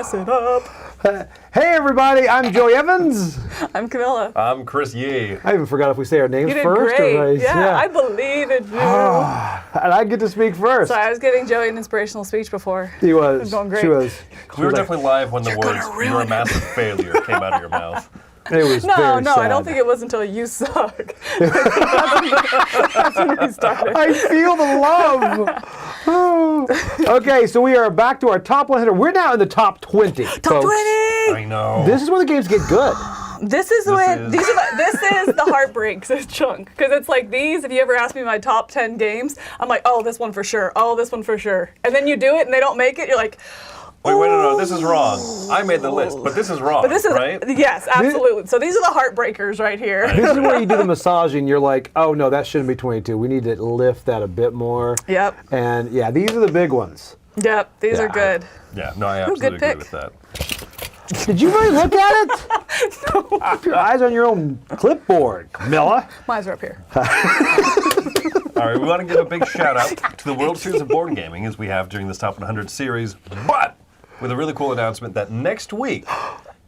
mess it up. Hey everybody, I'm Joey Evans. I'm Camilla. I'm Chris Yee. I even forgot if we say our names You did first. great. Or Yeah, I believe in you. And I get to speak first. Sorry, I was giving Joey an inspirational speech before. He was. It was going great. She was. We were definitely live when the words "you're a massive failure" came out of your mouth. It was No, very sad. I don't think it was until you suck. That's when we started. I feel the love. Oh. Okay, so we are back to our top 100. We're now in the top 20. Top folks. 20! I know. This is where the games get good. This is the heartbreak chunk. Because it's like these, if you ever ask me my top 10 games, I'm like, oh, this one for sure. Oh, this one for sure. And then you do it and they don't make it, you're like, Wait, no, this is wrong. I made the list, but this is wrong, but this is, right? yes, absolutely. So these are the heartbreakers right here. This is where you do the massaging. You're like, oh no, that shouldn't be 22. We need to lift that a bit more. Yep. And yeah, these are the big ones. Yep, these are good. Yeah, no, I absolutely agree with that. Did you really look at it? No. Your eyes on your own clipboard, Milla. Mine's are up here. All right, we want to give a big shout out to the World Series of Board Gaming as we have during this Top 100 series, but with a really cool announcement that next week,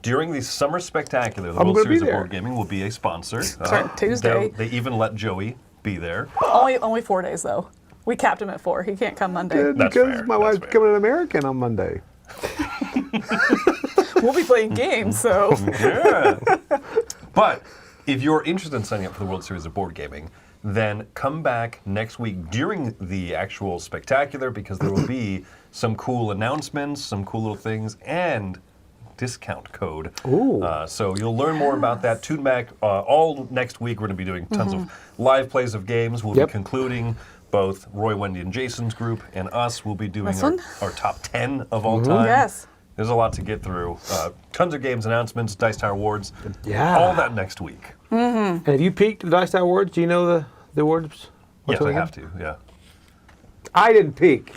during the Summer Spectacular, the World Series of Board Gaming will be a sponsor. Tuesday. They even let Joey be there. Only 4 days though. We capped him at 4. He can't come Monday. Yeah, That's because fair. my wife's becoming an American on Monday. We'll be playing games, so. Yeah. But if you're interested in signing up for the World Series of Board Gaming, then come back next week during the actual spectacular because there will be some cool announcements, some cool little things, and discount code. Ooh. So you'll learn more about that. Tune back all next week. We're going to be doing tons of live plays of games. We'll be concluding both Roy, Wendy, and Jason's group, and us will be doing our top 10 of all time. Yes. There's a lot to get through. Tons of games, announcements, Dice Tower Awards. Yeah. All that next week. And have you peeked at the Dice Tower Awards? Do you know the awards? Yes, I have to, yeah. I didn't peek.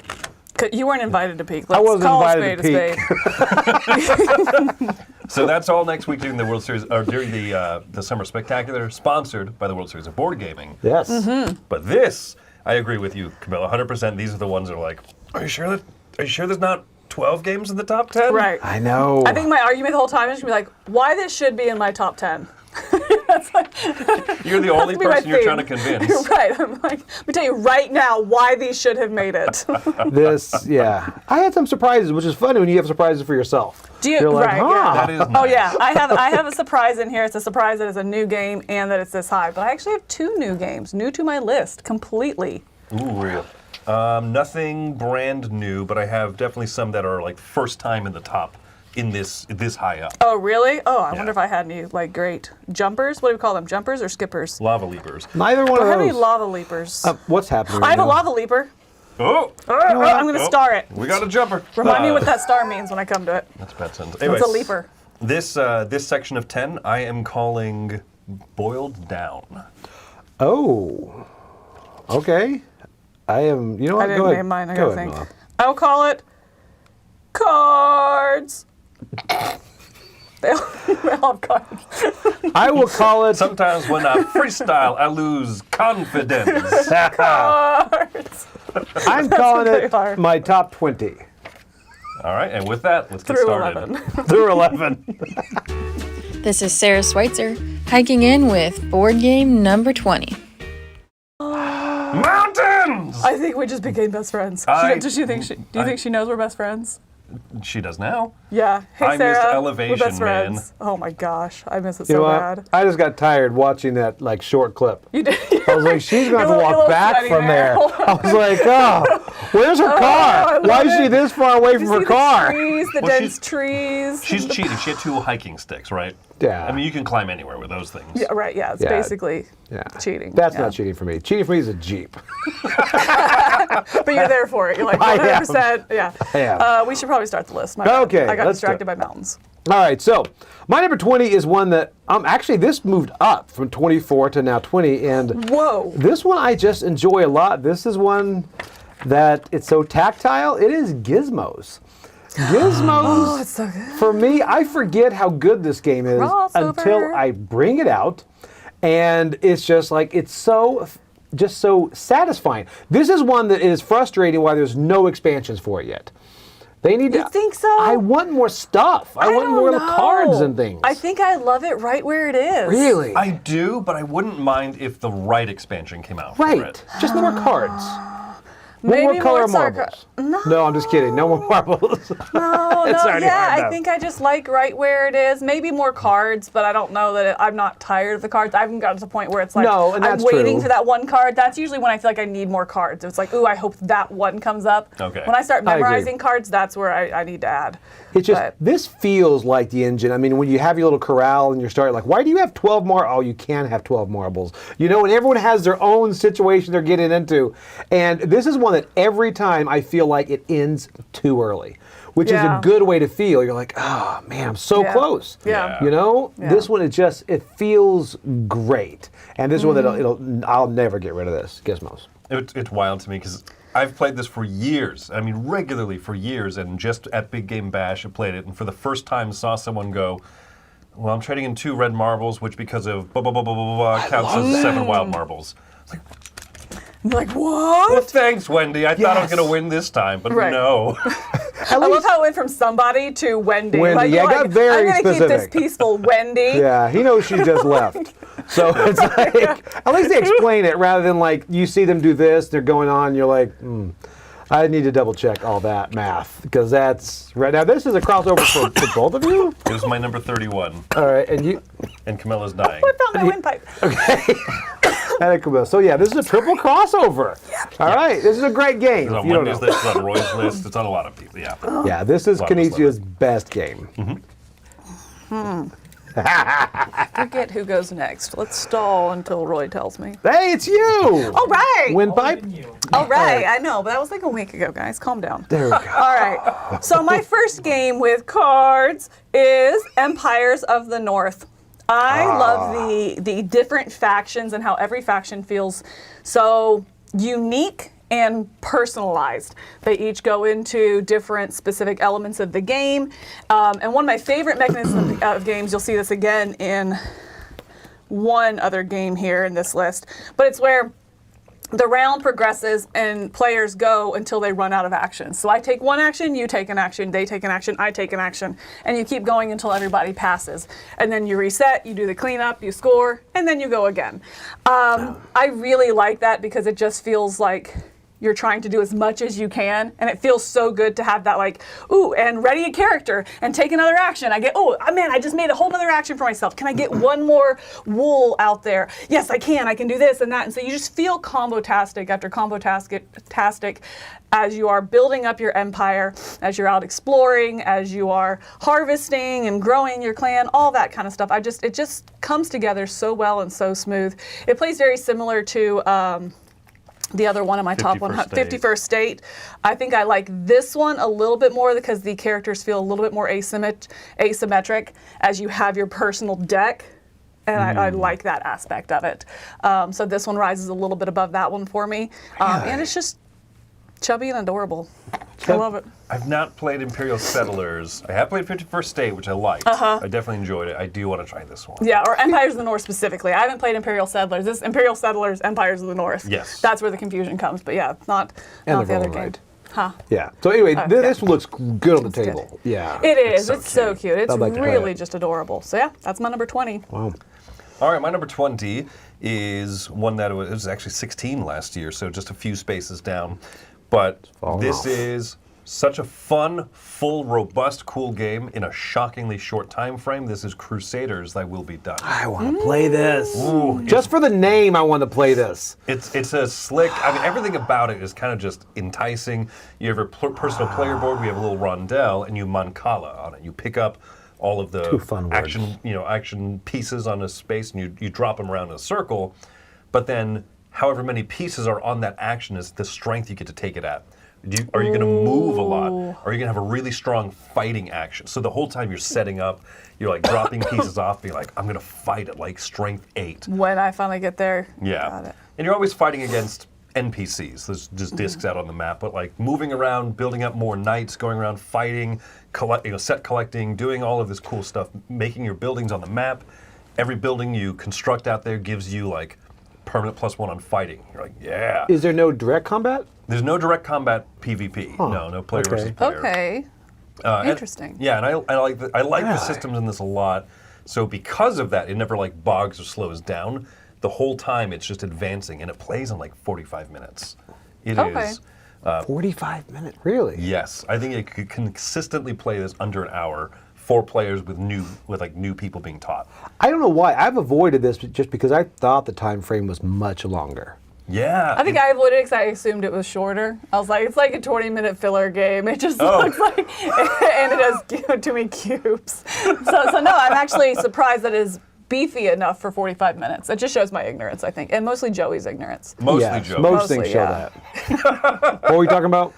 You weren't invited to peak. I wasn't call invited a spade to a spade. So that's all next week during the World Series, or during the Summer Spectacular, sponsored by the World Series of Board Gaming. Yes. But this, I agree with you, Camilla, 100%. These are the ones that are like, are you sure there's not 12 games in the top 10? Right. I know. I think my argument the whole time is going to be like, why this should be in my top 10. You're the only person you're trying to convince. You're right. I'm like, let me tell you right now why these should have made it. I had some surprises, which is funny when you have surprises for yourself. You're like, right, yeah. That is nice. Oh yeah, I have a surprise in here. It's a surprise that it's a new game and that it's this high. But I actually have 2 new games, new to my list completely. Ooh, real. Nothing brand new, but I have definitely some that are like first time in the top in this high up. Oh really? Oh, I wonder if I had any like great jumpers. What do we call them? Jumpers or skippers? Lava leapers. Neither one Do I of have any those. lava leapers? What's happening? I have right a now? lava leaper. Oh! I'm going to star it. We got a jumper. Remind me what that star means when I come to it. That's bad sense. It's Anyways, a leaper. This section of 10 I am calling boiled down. Oh. Okay. I am. You know what? I didn't Go ahead. name mine. I Go gotta ahead, think. Milla. I'll call it cards. They all have cards. I will call it. Sometimes when I freestyle, I lose confidence. Cards. I'm calling very it hard. my top 20 All right, and with that, let's get Through started. 11. through 11. This is Sarah Schweitzer, hiking in with board game number 20. Mountains! I think we just became best friends. Do you think she knows we're best friends? She does now. Yeah. Hey, I missed Sarah. Elevation, we're best man. friends. Oh my gosh, I miss it You know so what? bad. I just got tired watching that short clip. You did. I was like, she's going to have to You're a walk little back sweaty from there. there. I was like, oh, where's her I car? love Why is she it. this far away from You her see car? The trees, the Well, dense trees. She's cheating. She had 2 hiking sticks, right? Yeah. I mean, you can climb anywhere with those things. Yeah, right. Yeah, it's Yeah. basically Yeah. cheating. That's yeah. not cheating for me. Cheating for me is a Jeep. But you're there for it. You're like I am. 100%. Yeah. I am. We should probably start the list. My bad. Okay, I got let's do distracted it. by mountains. All right, so my number 20 is one that, actually this moved up from 24 to now 20, and Whoa. this one I just enjoy a lot. This is one that it's so tactile. It is Gizmos. Gizmos, Oh, it's so good. for me, I forget how good this game is Crossover. until I bring it out, and it's just like, it's so satisfying. This is one that is frustrating why there's no expansions for it yet. They need You to. think so? I want more stuff. I want don't more know. cards and things. I think I love it right where it is. Really? I do, but I wouldn't mind if the right expansion came out for Right. it. Just no more cards. Maybe One more color more marbles. No, I'm just kidding. No more marbles. No, It's already hard I enough. think I just like right where it is. Maybe more cards, but I don't know that I'm not tired of the cards. I haven't gotten to the point where it's like No, and I'm that's waiting true. for that one card. That's usually when I feel like I need more cards. It's like, ooh, I hope that one comes up. Okay. When I start I agree. memorizing cards, that's where I need to add. It's just, But- this feels like the engine. I mean, when you have your little corral and you're starting, like, why do you have 12 more? Oh, you can't have 12 marbles. You know, and everyone has their own situation they're getting into. And this is one that every time I feel like it ends too early, which is a Yeah. good way to feel. You're like, oh, man, I'm so Yeah. close. Yeah. You know, Yeah. this one, it feels great. And this one, I'll never get rid of this, Gizmos. It's wild to me because I've played this for years. I mean, regularly for years, and just at Big Game Bash, I played it, and for the first time saw someone go, well, I'm trading in 2 red marbles, which because of blah, blah, blah, blah, blah, blah, counts as 7 wild marbles. It's like, I'm like, what? well, thanks, Wendy. I thought I was Yes. going to win this time, but Right. no. I love how it went from somebody to Wendy. Wendy, Like, yeah, you're it got like, very I'm gonna keep this specific. peaceful, Wendy. Yeah, he knows she just left. So it's like, at least they explain it rather than like you see them do this, they're going on, you're like, I need to double check all that math because that's right now. This is a crossover for both of you. It was my number 31, All right, and you, and Camilla's dying. I found my windpipe. so yeah, this is a triple crossover. All right, this is a great game. It's If on you don't Wendy's know. list, it's on Roy's list, it's on a lot of people, yeah. Yeah, this is Lot of us love Kinesia's best game. Forget who goes next. Let's stall until Roy tells me. Hey, it's you. All right. Windpipe. All right. I know, but that was like a week ago, guys. Calm down. There we go. All right. So my first game with cards is Empires of the North. I love the different factions and how every faction feels so unique and personalized. They each go into different specific elements of the game. And one of my favorite mechanisms of games, you'll see this again in one other game here in this list, but it's where the round progresses and players go until they run out of actions. So I take one action, you take an action, they take an action, I take an action, and you keep going until everybody passes. And then you reset, you do the cleanup, you score, and then you go again. I really like that because it just feels like you're trying to do as much as you can, and it feels so good to have that like, ooh, and ready a character and take another action. I get, oh man, I just made a whole other action for myself. Can I get one more wool out there? Yes, I can do this and that. And so you just feel combo-tastic after combo-tastic as you are building up your empire, as you're out exploring, as you are harvesting and growing your clan, all that kind of stuff. It just comes together so well and so smooth. It plays very similar to the other one on my top 100, 51st State. I think I like this one a little bit more because the characters feel a little bit more asymmetric as you have your personal deck. And I like that aspect of it. So this one rises a little bit above that one for me. And it's just chubby and adorable. I love it. I've not played Imperial Settlers. I have played 51st State, which I liked. I definitely enjoed it. I do want to try this one. Yeah, or Empires of the North specifically. I haven't played Imperial Settlers. This Imperial Settlers, Empires of the North. Yes. That's where the confusion comes. But yeah, not And the the other roll game. right. Huh. Yeah. So anyway, this looks good on the good. table. Yeah. It is. so It's so cute. It's I'd like to play really it. just adorable. So yeah, that's my number 20. Wow. All right, my number 20 is one that it was actually 16 last year, so just a few spaces down. But falling this off. is such a fun, full, robust, cool game in a shockingly short time frame. This is Crusaders Thy Will Be Done. I want to play this. Ooh, Just for the name, I want to play this. It's a slick, I mean, everything about it is kind of just enticing. You have your personal player board, we have a little rondelle, and you mancala on it. You pick up all of the Two fun words. action pieces on a space, and you drop them around in a circle. But then, however many pieces are on that action is the strength you get to take it at. Are you going to move a lot? Are you going to have a really strong fighting action? So the whole time you're setting up, you're like dropping pieces off, being like, I'm going to fight at like strength 8. When I finally get there. Yeah. Got it. And you're always fighting against NPCs. There's just discs out on the map, but like moving around, building up more knights, going around fighting, set collecting, doing all of this cool stuff, making your buildings on the map. Every building you construct out there gives you like permanent +1 on fighting. You're like, yeah. Is there no direct combat? There's no direct combat PvP. No player versus player. Okay. Interesting. And I like the systems in this a lot. So because of that, it never like bogs or slows down. The whole time it's just advancing, and it plays in like 45 minutes. It is 45 minutes, really? Yes, I think it could consistently play this under an hour. 4 players with new people being taught. I don't know why. I've avoided this just because I thought the time frame was much longer. Yeah. I think I avoided it because I assumed it was shorter. I was like, it's like a 20-minute filler game. It just looks like, and it has too many cubes. So no, I'm actually surprised that it is beefy enough for 45 minutes. It just shows my ignorance, I think, and mostly Joey's ignorance. Mostly Joey. Most things show that. What are we talking about?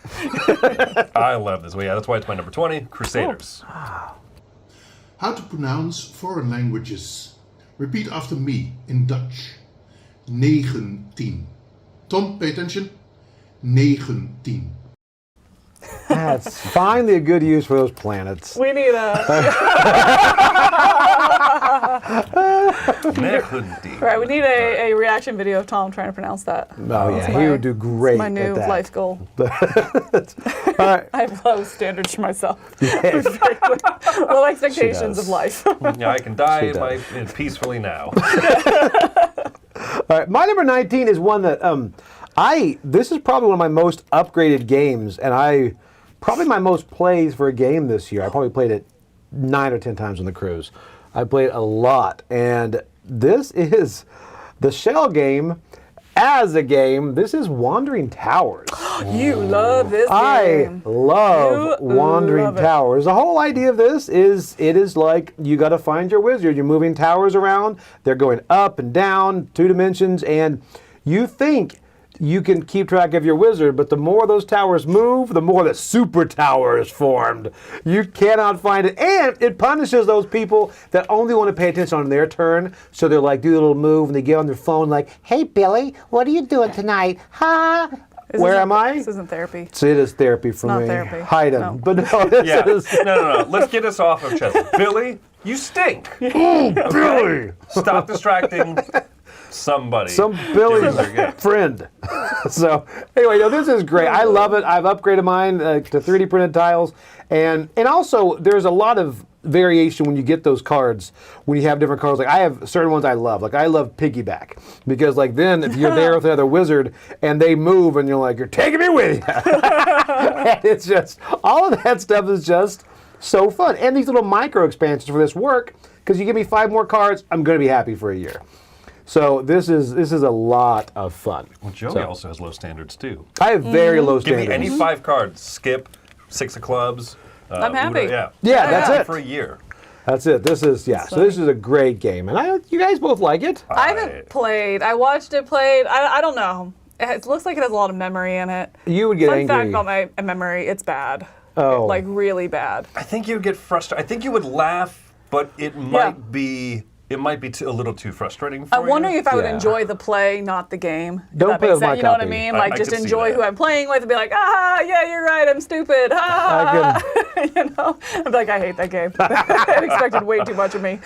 I love this. Well, yeah, that's why it's my number 20, Crusaders. How to pronounce foreign languages. Repeat after me in Dutch. 19. Tom, pay attention. 19. That's finally a good use for those planets. We need a... Right, we need a reaction video of Tom trying to pronounce that. Oh yeah, he would do great. My new at that. life goal. All right. I have low standards for myself. Low expectations of life. Yeah, I can die peacefully now. All right, my number 19 is one that this is probably one of my most upgraded games, and probably my most plays for a game this year. I probably played it 9 or 10 times on the cruise. I played it a lot, and this is the shell game. As a game, this is Wandering Towers. You love this game. I love Wandering Towers. The whole idea of this is it is like you got to find your wizard. You're moving towers around. They're going up and down 2 dimensions, and you think you can keep track of your wizard, but the more those towers move, the more the super tower is formed. You cannot find it, and it punishes those people that only want to pay attention on their turn. So they're like, do a little move, and they get on their phone like, hey, Billy, what are you doing tonight? Ha! Where am I? This isn't therapy. So it is therapy for Not me. therapy. Hide him. No. But no, this is... No. Let's get us off of chess. Billy, you stink. Billy! Stop distracting somebody. Some Billy's friend. So anyway, no, this is great. I love it. I've upgraded mine to 3D printed tiles, and also there's a lot of variation when you get those cards. When you have different cards, like I have certain ones I love. Like I love piggyback because like then if you're there with another wizard and they move and you're like you're taking me with you, and it's just all of that stuff is just so fun. And these little micro expansions for this work because you give me 5 more cards, I'm going to be happy for a year. So this is a lot of fun. Well, Joey also has low standards too. I have very low Give standards. me any 5 cards. Skip, 6 of clubs. I'm happy. Yeah, that's it. For a year. That's it. This is so this is a great game, and you guys both like it. I haven't played. I watched it played. I don't know. It looks like it has a lot of memory in it. You would get Fun angry. fact about my memory, it's bad. Oh. Like really bad. I think you would get frustrated. I think you would laugh, but it might be a little too frustrating for you. I'm wondering if I would Yeah. enjoy the play, not the game. If Don't that play makes with my sense. You know what I copy. mean? I Like just could see enjoy that. who I'm playing with and be like, yeah, you're right, I'm stupid. You know? I'd be like, I hate that game. It expected way too much of me.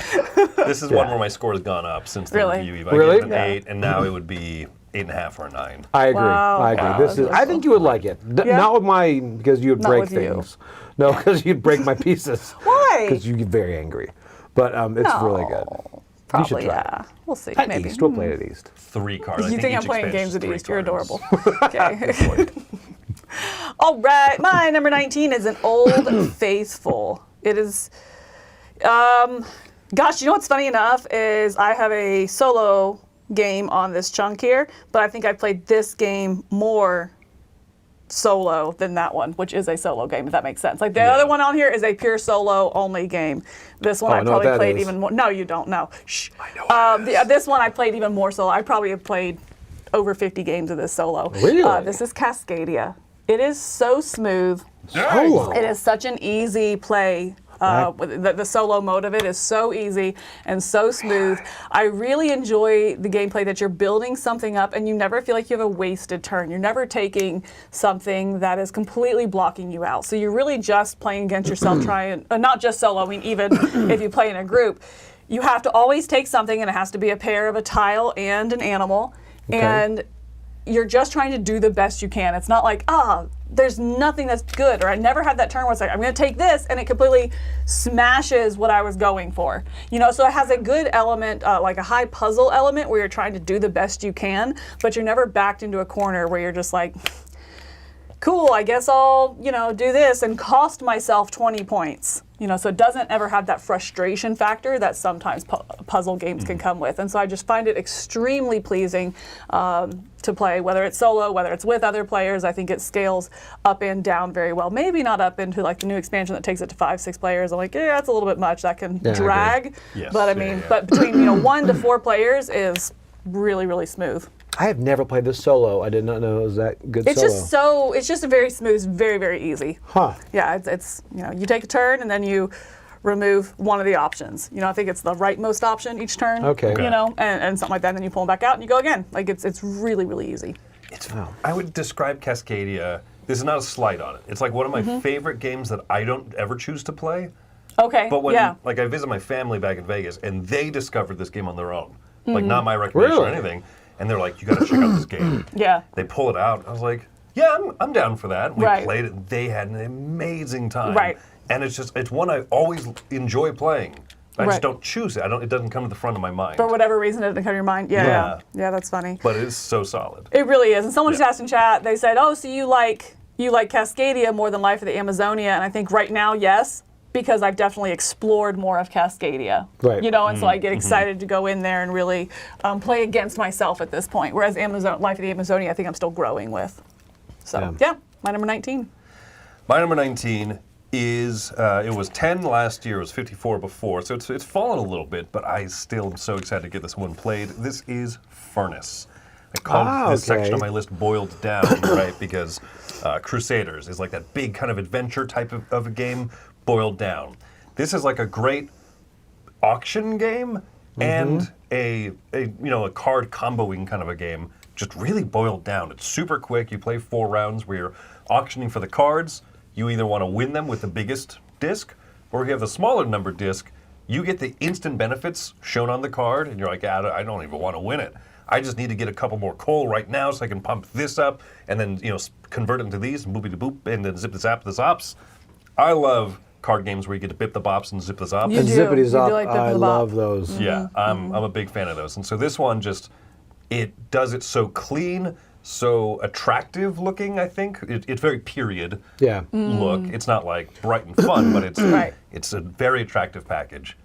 This is one where my score has gone up since the Really? review. I Really? gave it an 8, and now it would be 8.5 or a 9. I agree. Wow. I agree. Wow, This is. that's I think you would like it. Yeah. Not with my because you would Not break with you. things. No, because you'd break my pieces. Why? Because you get very angry. But it's really good. Probably, you should try yeah. We'll see, it. At maybe. East, we'll play it at East. 3 cards. You think I'm each playing expansion games is at 3 East? You're cards. adorable. Okay. All right, my number 19 is an Old Faithful. It is, gosh, you know what's funny enough is I have a solo game on this chunk here, but I think I played this game more solo than that one, which is a solo game, if that makes sense. Like the other one on here is a pure solo only game. This one Oh, I I know what probably that played is. even more. No, you don't. No. Shh. I know This one I played even more solo. I probably have played over 50 games of this solo. Really? This is Cascadia. It is so smooth. Solo. It is such an easy play. The solo mode of it is so easy and so smooth. I really enjoy the gameplay that you're building something up and you never feel like you have a wasted turn. You're never taking something that is completely blocking you out. So you're really just playing against yourself, trying, not just soloing, even if you play in a group. You have to always take something and it has to be a pair of a tile and an animal. Okay. And you're just trying to do the best you can. It's not like, there's nothing that's good, or I never had that turn where it's like, I'm going to take this, and it completely smashes what I was going for. So it has a good element, like a high puzzle element where you're trying to do the best you can, but you're never backed into a corner where you're just like, cool, I guess I'll, do this and cost myself 20 points. So it doesn't ever have that frustration factor that sometimes puzzle games can come with. And so I just find it extremely pleasing to play, whether it's solo, whether it's with other players. I think it scales up and down very well. Maybe not up into like the new expansion that takes it to 5-6 players. I'm like, yeah, that's a little bit much. That can drag. Yes, but I mean, but between 1 to 4 players is really, really smooth. I have never played this solo. I did not know it was that good solo. It's just a very smooth, very, very easy. Huh. Yeah, it's you take a turn and then you remove one of the options. I think it's the rightmost option each turn. Okay. And something like that, and then you pull them back out and you go again. Like it's really, really easy. I would describe Cascadia, this is not a slight on it. It's like one of my favorite games that I don't ever choose to play. Okay. But when I visit my family back in Vegas and they discovered this game on their own. Like not my recommendation or anything. And they're like, you got to check out this game. Yeah. They pull it out. I was like, yeah, I'm down for that. We Right. played it. They had an amazing time. Right. And it's one I always enjoy playing. I Right. just don't choose it. It doesn't come to the front of my mind. For whatever reason, it didn't come to your mind. Yeah, that's funny. But it is so solid. It really is. And someone just asked in chat, they said, oh, so you like Cascadia more than Life of the Amazonia? And I think right now, yes, because I've definitely explored more of Cascadia. Right. And so I get excited to go in there and really play against myself at this point. Whereas Life of the Amazonia, I think I'm still growing with. So, my number 19. My number 19 is, it was 10 last year, it was 54 before, so it's fallen a little bit, but I still am so excited to get this one played. This is Furnace. I called this section of my list Boiled Down, right, because Crusaders is like that big kind of adventure type of a game, boiled down. This is like a great auction game and a card comboing kind of a game, just really boiled down. It's super quick. You play 4 rounds where you're auctioning for the cards. You either want to win them with the biggest disc, or if you have the smaller number disc, you get the instant benefits shown on the card, and you're like, I don't even want to win it. I just need to get a couple more coal right now so I can pump this up, and then convert it into these, and boopity-boop, and then zip the zap the zops. I love card games where you get to bip the bops and zip the zops. You And do. zippity You zop. do like I the love bop. those. Yeah, I'm a big fan of those. And so this one it does it so clean, so attractive looking, I think. It's very period look. It's not like bright and fun, but it's a very attractive package.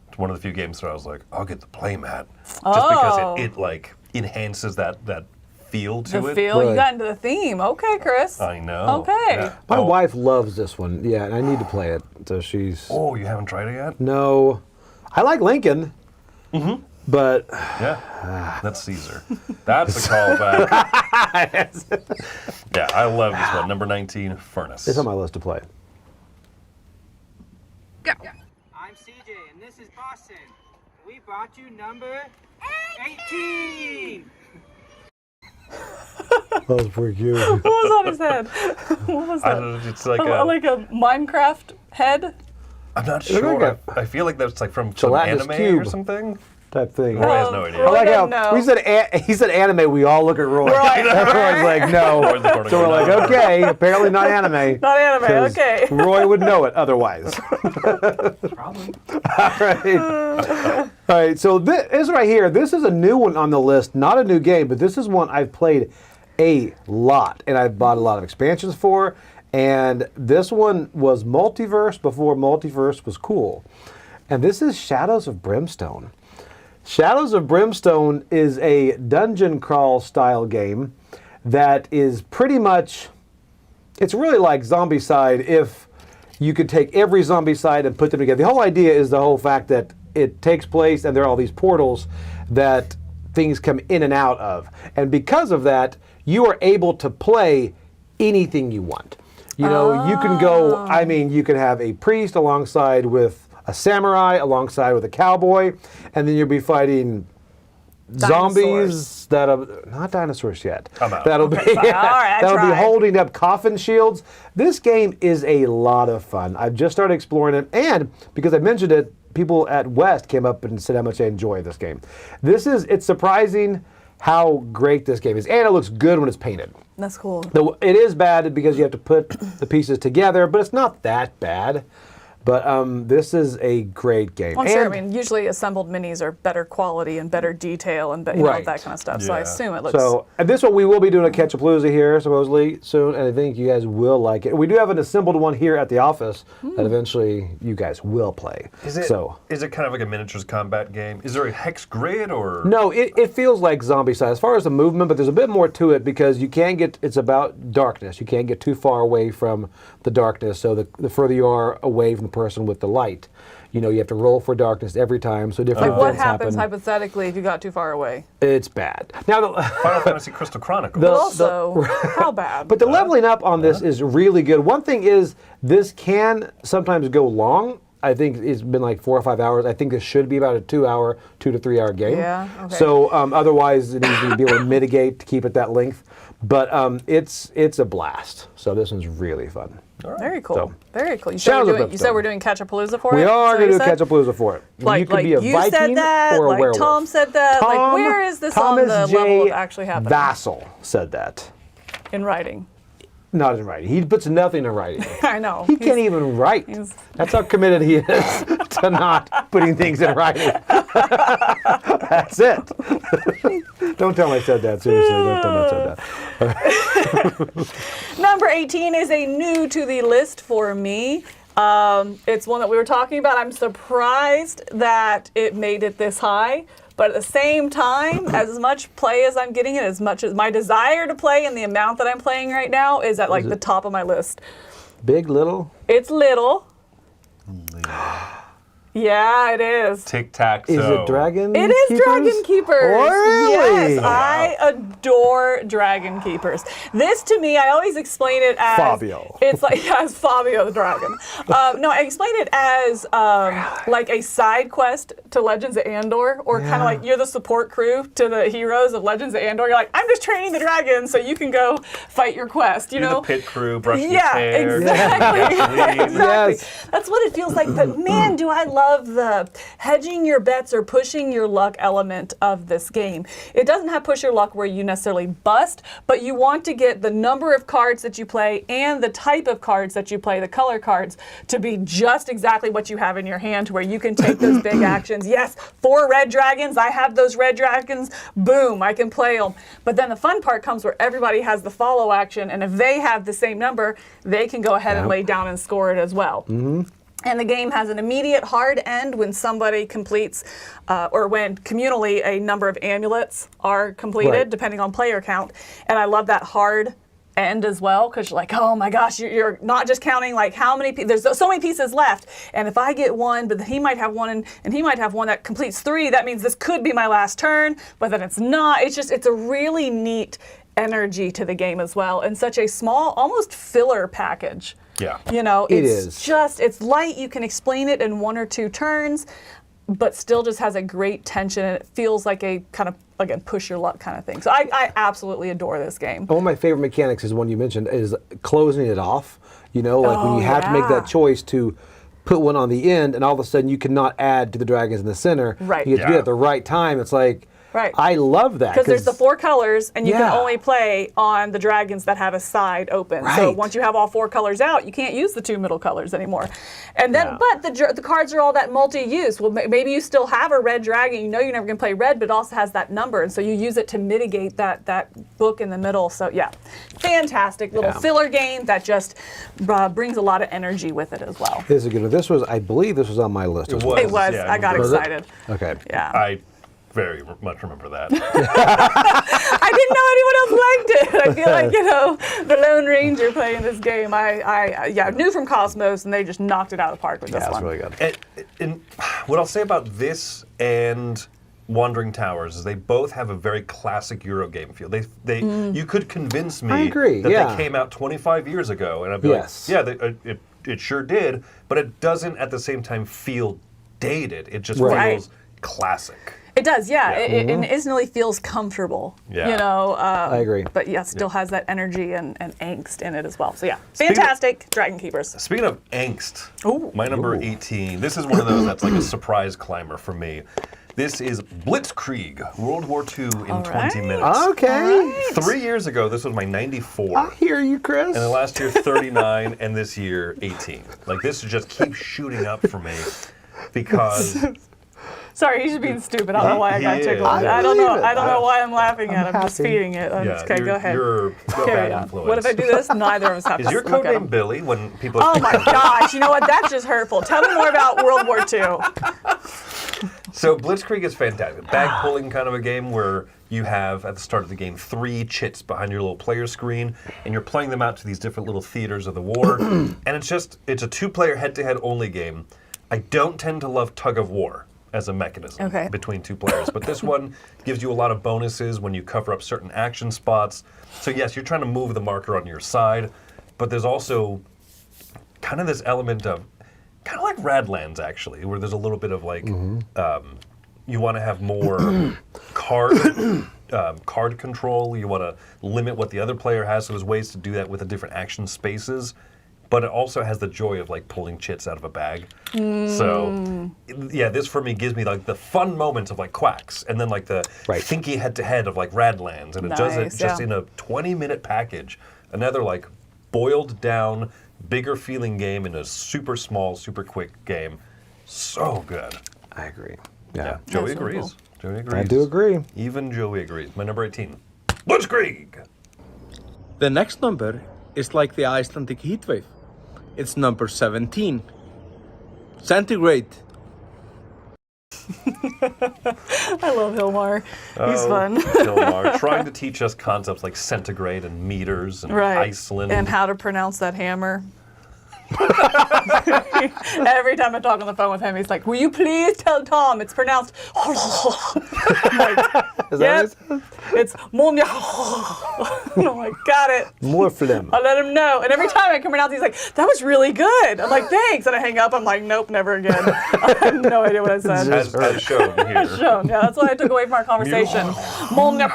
It's one of the few games where I was like, I'll get the playmat. Just because it like enhances that feel to The it. feel? Right. You got into the theme. Okay, Chris. I know. Okay. Yeah. My wife loves this one. Yeah, and I need to play it. So she's... Oh, you haven't tried it yet? No. I like Lincoln. But... Yeah. That's Caesar. That's a callback. Yeah, I love this one. Number 19, Furnace. It's on my list to play. I'm CJ, and this is Boston. We brought you number 18. That was pretty cute. What was on his head? What was I that? don't know, it's like Like a Minecraft head? I'm not Look sure. like I feel like that's like from some Gelatinous anime cube. or something. Type thing. Roy has no idea. I like how doesn't know. he said anime. We all look at Roy. Right. Everyone's like, no. Roy's the corner So we're going, like, no. okay, apparently not anime. Not anime, 'Cause okay. Roy would know it otherwise. Probably. All right, so this right here, this is a new one on the list, not a new game, but this is one I've played a lot, and I've bought a lot of expansions for, and this one was Multiverse before Multiverse was cool. And this is Shadows of Brimstone. Shadows of Brimstone is a dungeon crawl style game that is pretty much, it's really like Zombicide if you could take every Zombicide and put them together. The whole idea is the whole fact that it takes place and there are all these portals that things come in and out of. And because of that, you are able to play anything you want. You know, you can go, I mean, you can have a priest alongside with a samurai, alongside with a cowboy, and then you'll be fighting zombies that are not dinosaurs yet. I'm out. That'll be All right, I that'll be tried. holding up coffin shields. This game is a lot of fun. I've just started exploring it, and because I mentioned it, people at West came up and said how much they enjoy this game. It's surprising how great this game is. And it looks good when it's painted. That's cool. It is bad because you have to put the pieces together, but it's not that bad. But this is a great game. Well, I'm sure. I mean, usually assembled minis are better quality and better detail and you know, Right. that kind of stuff. So I Yeah. assume it looks. So, and this one we will be doing a Catch-A-Palooza here supposedly soon, and I think you guys will like it. We do have an assembled one here at the office that eventually you guys will play. Is it kind of like a miniatures combat game? Is there a hex grid or? No, it feels like zombie side as far as the movement, but there's a bit more to it because you can't get. It's about darkness. You can't get too far away from the darkness. So the further you are away from the person with the light, you know, you have to roll for darkness every time. So different like what events happens happen. hypothetically if you got too far away? It's bad. Now, Final Fantasy Crystal Chronicles. But also, how bad? but the leveling up on this is really good. One thing is this can sometimes go long. I think it's been like 4 or 5 hours. I think this should be about a 2 to 3 hour game. Yeah, okay. So otherwise, it needs to be able to mitigate to keep it that length. But it's a blast. So this one's really fun. Very cool. So- Very cool. You Sounds said, a bit you said fun. we're doing Catch-A-Palooza for it? We Is are that going to what do you said? Catch-A-Palooza for it. Like, you could be a you Viking said that, or a like werewolf. Tom said that. Like, where is this on the Thomas level J. of actually happening? Vassal said that. In writing. Not in writing. He puts nothing in writing. I know. He can't even write. That's how committed he is to not putting things in writing. That's it. Don't tell him I said that. Seriously, don't tell him I said that. Number 18 is a new to the list for me. It's one that we were talking about. I'm surprised that it made it this high. But at the same time, as much play as I'm getting it, as much as my desire to play and the amount that I'm playing right now is at like the top of my list. Big, little? It's little. Yeah, it is. Tic-tac-toe. Is it Dragon It is Keepers? Dragon Keepers. Oh, really? Yes, I adore Dragon Keepers. This to me, I always explain it as Fabio. It's like as Fabio the dragon. No, I explain it as like a side quest to Legends of Andor, or kind of like you're the support crew to the heroes of Legends of Andor. You're like, I'm just training the dragon so you can go fight your quest. You You're know, the pit crew, brushing yeah, your hair. exactly. Exactly. Yes. That's what it feels like. But man, do I love the hedging your bets or pushing your luck element of this game. It doesn't have push your luck where you necessarily bust, but you want to get the number of cards that you play and the type of cards that you play, the color cards, to be just exactly what you have in your hand, to where you can take those big actions. Yes, 4 red dragons. I have those red dragons. Boom, I can play them. But then the fun part comes where everybody has the follow action, and if they have the same number, they can go ahead and lay down and score it as well. And the game has an immediate hard end when somebody completes, or when communally a number of amulets are completed, Right. depending on player count. And I love that hard end as well, because you're like, oh my gosh, you're not just counting like how many, there's so many pieces left. And if I get one, but he might have one, and he might have one that completes 3, that means this could be my last turn, but then it's not. It's a really neat energy to the game as well, and such a small, almost filler package. Yeah. You know, It it's is. just, it's light. You can explain it in 1 or 2 turns, but still just has a great tension, and it feels like a kind of, again, push your luck kind of thing. So I absolutely adore this game. One of my favorite mechanics is one you mentioned is closing it off. You know, like when you have to make yeah. that choice to put one on the end, and all of a sudden you cannot add to the dragons in the center. Right. You have to do Yeah. it at the right time. It's like, Right. I love that. Because there's the 4 colors, and you Yeah. can only play on the dragons that have a side open. So Right. once you have all 4 colors out, you can't use the 2 middle colors anymore. And then, Yeah. but the cards are all that multi-use. Well, maybe you still have a red dragon. You know you're never going to play red, but it also has that number, and so you use it to mitigate that book in the middle. So yeah, fantastic little Yeah. filler game that just brings a lot of energy with it as well. This is a good one. This was, I believe, this was on my list as well. It was. Yeah, I got Was it? excited. Okay. Yeah. I very much remember that. I didn't know anyone else liked it. I feel like, you know, the Lone Ranger playing this game. I knew from Cosmos, and they just knocked it out of the park with Yeah, this it's one. really good. And what I'll say about this and Wandering Towers is they both have a very classic Euro game feel. You could convince me I agree, that yeah. they came out 25 years ago, and I'd be Yes. like, yeah, it sure did, but it doesn't at the same time feel dated. It just Right. feels classic. It does, yeah. Yeah. It instantly feels comfortable. Yeah. You know. I agree. But yeah, still has that energy and angst in it as well. So yeah, Speaking of- fantastic. Dragon Keepers. Speaking of angst, Ooh. my number 18, this is one of those that's like a surprise climber for me. This is Blitzkrieg, World War II in All 20 right. minutes. Okay. 3 years ago, this was my 94. I hear you, Chris. And then last year, 39, and this year, 18. Like, this just keeps shooting up for me because Sorry, he's just being stupid. I don't know why I got He tickled. is. I don't know. believe it. I don't know why I'm laughing at him. I'm just happy. feeding it. Okay, go ahead. You're a Carry bad on. influence. What if I do this? Neither of us have Is to your look code at name him. Billy when people Oh my gosh, you know what? That's just hurtful. Tell me more about World War II. So Blitzkrieg is fantastic. Bag pulling kind of a game where you have, at the start of the game, 3 chits behind your little player screen, and you're playing them out to these different little theaters of the war. And it's a 2-player head-to-head only game. I don't tend to love tug of war as a mechanism between 2 players, but this one gives you a lot of bonuses when you cover up certain action spots. So yes, you're trying to move the marker on your side, but there's also kind of this element of, kind of like Radlands actually, where there's a little bit of like, you want to have more card control, you want to limit what the other player has, so there's ways to do that with the different action spaces. But it also has the joy of like pulling chits out of a bag. So, yeah, this for me gives me like the fun moments of like Quacks, and then like the thinky head-to-head of like Radlands, and it does it just in a 20-minute package. Another like boiled down, bigger feeling game in a super small, super quick game. So good. I agree. Yeah, Joey That's really agrees. cool. Joey agrees. I do agree. Even Joey agrees. My number 18. Blitzkrieg! The next number is like the Icelandic heatwave. It's number 17. Centigrade. I love Hilmar. He's fun. Hilmar, trying to teach us concepts like centigrade and meters and Iceland. And how to pronounce that hammer. Every time I talk on the phone with him, he's like, "Will you please tell Tom it's pronounced?" I'm like, Is yep, that it's Monya. I'm like, got it. more for them? I let him know. And every time I can pronounce it, he's like, "That was really good." I'm like, "Thanks." And I hang up. I'm like, "Nope, never again." I have no idea what I said. as shown here. Shown. Yeah, that's what I took away from our conversation. Monya.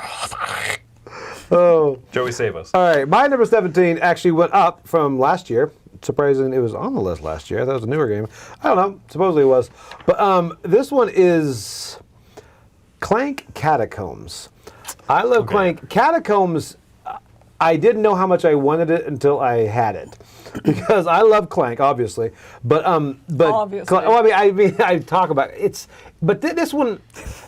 Oh. Joey, save us. All right, my number 17 actually went up from last year. Surprising, it was on the list last year. I thought it was a newer game. I don't know. Supposedly it was. But this one is Clank Catacombs. I love Clank. Catacombs, I didn't know how much I wanted it until I had it. Because I love Clank, obviously. But Obviously. I mean, I talk about it. It's, but this one,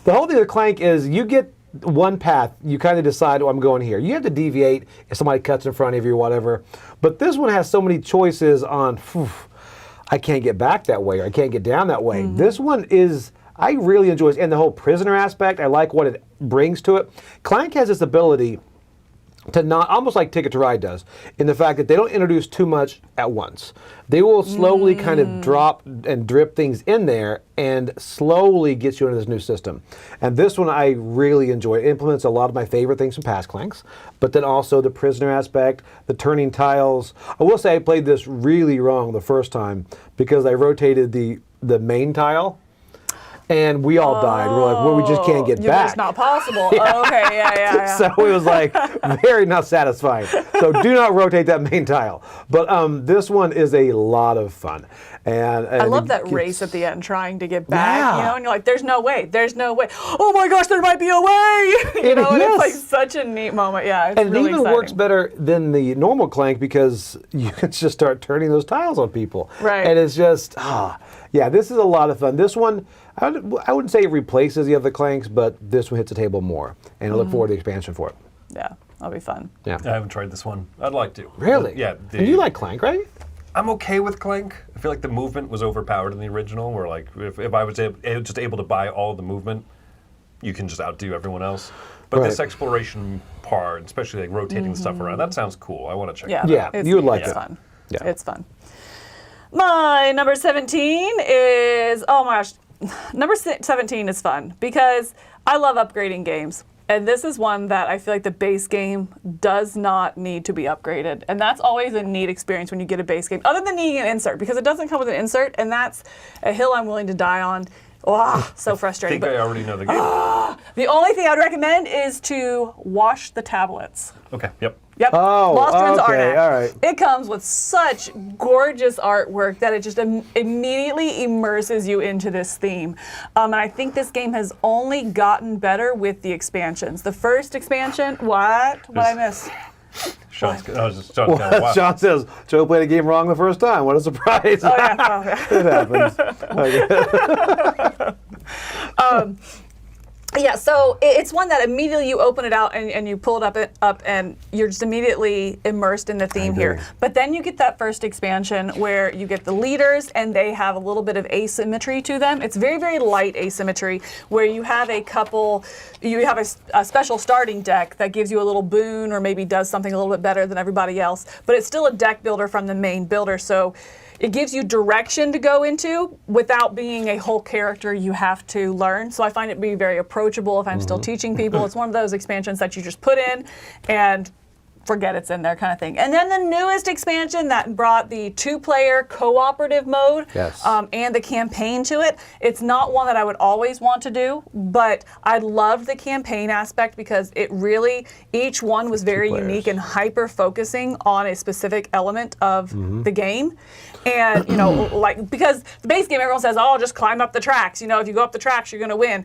the whole thing with Clank is you get one path, you kind of decide, oh, I'm going here. You have to deviate if somebody cuts in front of you or whatever. But this one has so many choices on, I can't get back that way or I can't get down that way. This one is, I really enjoy it. And the whole prisoner aspect, I like what it brings to it. Clank has this ability to not, almost like Ticket to Ride does, in the fact that they don't introduce too much at once. They will slowly kind of drop and drip things in there and slowly get you into this new system. And this one I really enjoy. It implements a lot of my favorite things from past Clanks, but then also the prisoner aspect, the turning tiles. I will say I played this really wrong the first time because I rotated the main tile. And we all died. We're like, well, we just can't get back. It's not possible. Oh, okay, yeah. So it was like very not satisfying. So do not rotate that main tile. But this one is a lot of fun. And I love that race at the end, trying to get back, you know, and you're like, there's no way. Oh my gosh, there might be a way. You know, and it's like such a neat moment. Yeah, it's and really it even exciting. works better than the normal Clank because you can just start turning those tiles on people. Right. And it's just, yeah, this is a lot of fun. This one, I wouldn't say it replaces the other Clanks, but this one hits the table more. And I look forward to the expansion for it. Yeah, that'll be fun. Yeah. I haven't tried this one. I'd like to. Really? But yeah. And you like Clank, right? I'm okay with Clank. I feel like the movement was overpowered in the original, where like if I was just able to buy all the movement, you can just outdo everyone else. But this exploration part, especially like rotating the stuff around, that sounds cool. I want to check it out. Yeah, you would like it's it. Fun. Yeah. It's fun. My number 17 is, oh my gosh, number 17 is fun because I love upgrading games. And this is one that I feel like the base game does not need to be upgraded. And that's always a neat experience when you get a base game, other than needing an insert, because it doesn't come with an insert, and that's a hill I'm willing to die on. Oh, so frustrating. I think I already know the game. The only thing I'd recommend is to wash the tablets. Okay, yep. Yep. Oh, Lost Ruins okay, Arnak. all right. It comes with such gorgeous artwork that it just immediately immerses you into this theme. And I think this game has only gotten better with the expansions. The first expansion, what? What I miss? Sean's kind of wow. Sean says, Joe played a game wrong the first time. What a surprise. Oh, yeah. It happens. Yeah, so it's one that immediately you open it out and you pull it up and you're just immediately immersed in the theme here. But then you get that first expansion where you get the leaders and they have a little bit of asymmetry to them. It's very, very light asymmetry where you have a special starting deck that gives you a little boon or maybe does something a little bit better than everybody else. But it's still a deck builder from the main builder. So it gives you direction to go into without being a whole character you have to learn. So I find it to be very approachable if I'm still teaching people. It's one of those expansions that you just put in and forget it's in there kind of thing. And then the newest expansion that brought the 2-player cooperative mode and the campaign to it. It's not one that I would always want to do, but I loved the campaign aspect because it really, each one was very unique and hyper focusing on a specific element of the game. And, you know, like, because the base game, everyone says, oh, just climb up the tracks. You know, if you go up the tracks, you're going to win.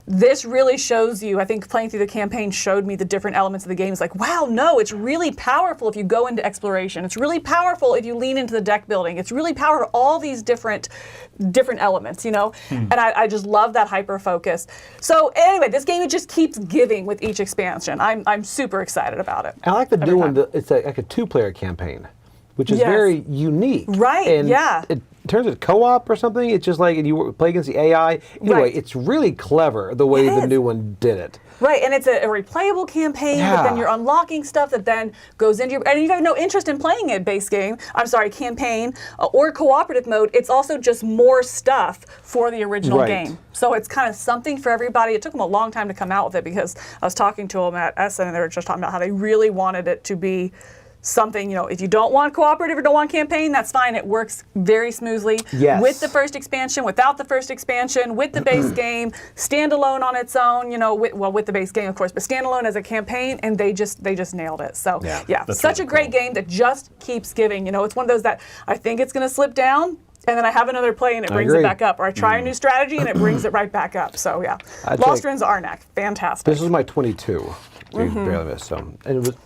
This really shows you, I think playing through the campaign showed me the different elements of the game. It's like, wow, no, it's really powerful if you go into exploration. It's really powerful if you lean into the deck building. It's really powerful, all these different elements, you know? And I just love that hyper focus. So anyway, this game, it just keeps giving with each expansion. I'm super excited about it. I like the new one, it's like a 2-player campaign, which is very unique. Right, and yeah. It turns it co-op or something. It's just like, and you play against the AI. Anyway, it's really clever the way the new one did it. Right, and it's a replayable campaign, but then you're unlocking stuff that then goes into your, and you have no interest in playing a base game, campaign, or cooperative mode. It's also just more stuff for the original game. So it's kind of something for everybody. It took them a long time to come out with it because I was talking to them at Essen and they were just talking about how they really wanted it to be something, you know, if you don't want cooperative or don't want campaign, that's fine. It works very smoothly with the first expansion, without the first expansion, with the base game, standalone on its own, you know, with the base game, of course, but standalone as a campaign, and they just nailed it. So, such a great game that just keeps giving. You know, it's one of those that I think it's going to slip down, and then I have another play and it brings it back up, or I try a new strategy and it brings it right back up. So, yeah. Lost Ruins Arnak, fantastic. This was my 22. Barely missed, so. And it was,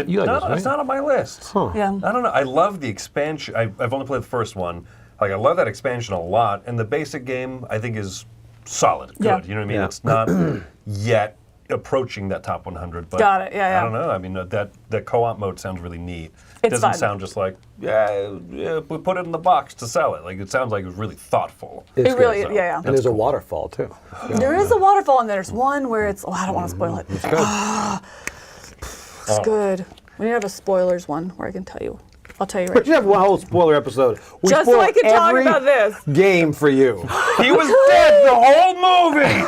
you like this, right? It's not on my list. Yeah. I don't know. I love the expansion. I've only played the first one. Like, I love that expansion a lot. And the basic game, I think, is solid. Good. You know what I mean? It's not yet approaching that top 100. But Got it. Yeah. I don't know. I mean, that co-op mode sounds really neat. It's doesn't fun. sound just like, we put it in the box to sell it. Like, it sounds like it was really thougtle. It really, So, yeah. And there's a waterfall, too. There is a waterfall, and there's one where it's, I don't want to spoil it. It's good. It's good. We need to have a spoilers one where I can tell you. I'll tell you We right should have one whole spoiler episode. We Just so spoil I can talk every about this. game for you. He was dead the whole movie!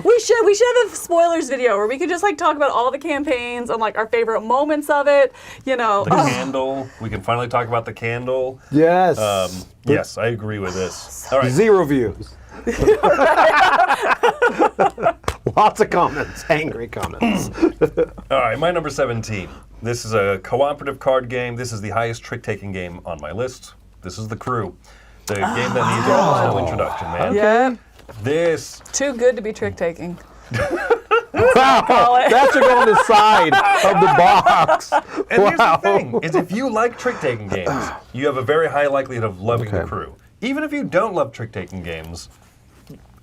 We should have a spoilers video where we could just like talk about all the campaigns and like our favorite moments of it. You know, The candle. We can finally talk about the candle. Yes. Yes, I agree with this. All right. 0 views. Lots of comments, angry comments. All right, my number 17. This is a cooperative card game. This is the highest trick-taking game on my list. This is The Crew. The game that needs almost no introduction, man. yeah, This, too good to be trick taking. Wow, that should go on the side of the box. and here's the thing, is if you like trick-taking games, you have a very high likelihood of loving The Crew. Even if you don't love trick-taking games,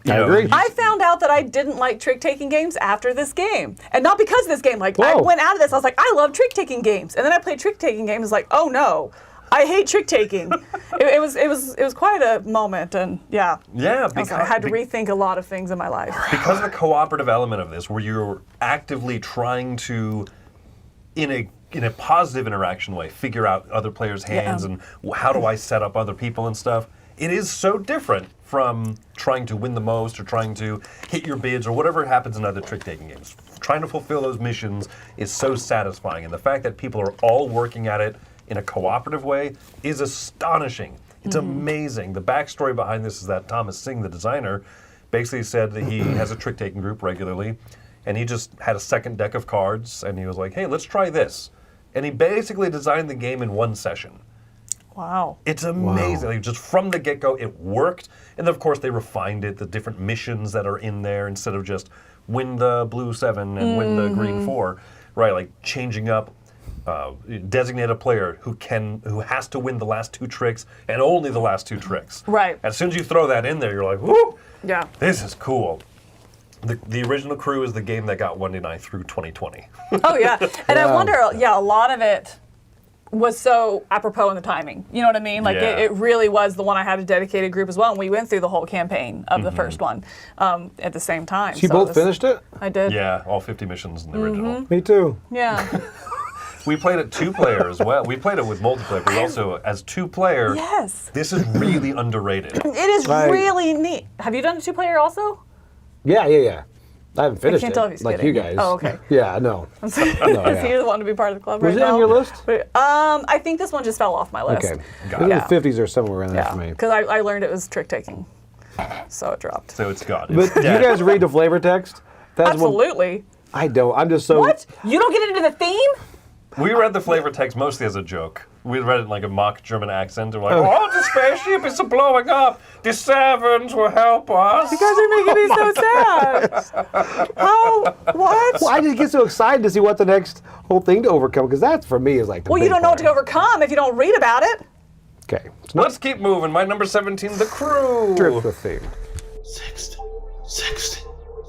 I agree. I found out that I didn't like trick-taking games after this game. And not because of this game. Like, I Whoa. went out of this, I was like, I love trick-taking games. And then I played trick-taking games, like, oh no, I hate trick-taking. it was quite a moment, and yeah. Yeah, I had to rethink a lot of things in my life. because of the cooperative element of this, where you're actively trying to, in a positive interaction way, figure out other players' hands and how do I set up other people and stuff. It is so different from trying to win the most or trying to hit your bids or whatever happens in other trick-taking games. Trying to fulfill those missions is so satisfying, and the fact that people are all working at it in a cooperative way is astonishing. It's amazing. The backstory behind this is that Thomas Singh, the designer, basically said that he has a trick-taking group regularly. and he just had a second deck of cards, and he was like, hey, let's try this. And he basically designed the game in one session. Wow. It's amazing. Like, just from the get-go, it worked. And of course, they refined it, the different missions that are in there, instead of just win the blue 7 and win the green 4. Right, like changing up, designate a player who has to win the last 2 tricks and only the last 2 tricks. Right. As soon as you throw that in there, you're like, whoo! Yeah. This is cool. The original Crew is the game that got Wendy and I through 2020. Oh, yeah. And I wonder, a lot of it was so apropos in the timing. You know what I mean? Like, Yeah. it really was the one I had a dedicated group as well, and we went through the whole campaign of the first one at the same time. So you So both finished it? I did. Yeah, all 50 missions in the original. Me too. Yeah. We played it 2-player as well. We played it with multiplayer, but also as 2-player. Yes. This is really underrated. It is Right. really neat. Have you done a 2-player also? Yeah. I haven't finished can't it tell if he's like kidding. you guys. Oh, okay. Yeah, no. Is he the one to be part of the club Was right it now? on your list? But, I think this one just fell off my list. Okay. Got I it. think the 50s are somewhere around there Yeah, for me. because I learned it was trick taking, so it dropped. So it's gone. But It's do you dead. guys read the flavor text? That's what- Absolutely. I don't. I'm just so. What? You don't get into the theme? We read the flavor text mostly as a joke. We read it in like a mock German accent. We're like, oh, the spaceship is blowing up. The servants will help us. You guys are making me so sad. How? What? Well, I just get so excited to see what the next whole thing to overcome, because that for me is like the Well, you big don't know what part. to overcome if you don't read about it. Okay. It's not Let's keep moving. My number 17, The Crew. drip the theme. Sixth, sixth,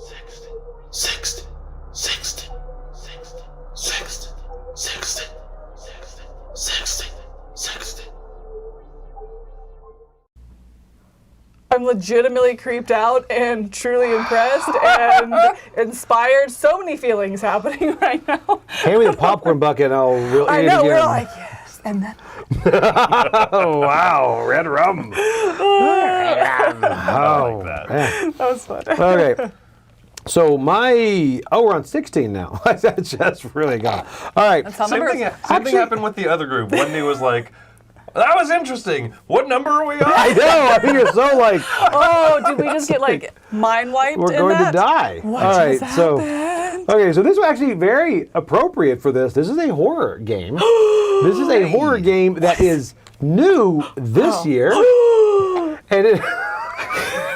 sixth, sixth, sixth, sixth, sixth, sixth, sixth, sixth, sixth. I'm legitimately creeped out and truly impressed and inspired. So many feelings happening right now. Hand me the popcorn bucket and I'll reel I it know, again. we're like, yes. And then, Oh, wow. Red rum. I Oh, like that. man. that was fun. Okay. So we're on 16 now. That's just really gone. All right. That's how numbers. Same thing happened with the other group. Wendy was like, that was interesting. What number are we I on? know. I think you're so like, Oh, did we just get like mind wiped? we're in going that? to die. What All right. just So, happened? okay. So this was actually very appropriate for this. This is a horror game. This is a horror game that is new this year. And it.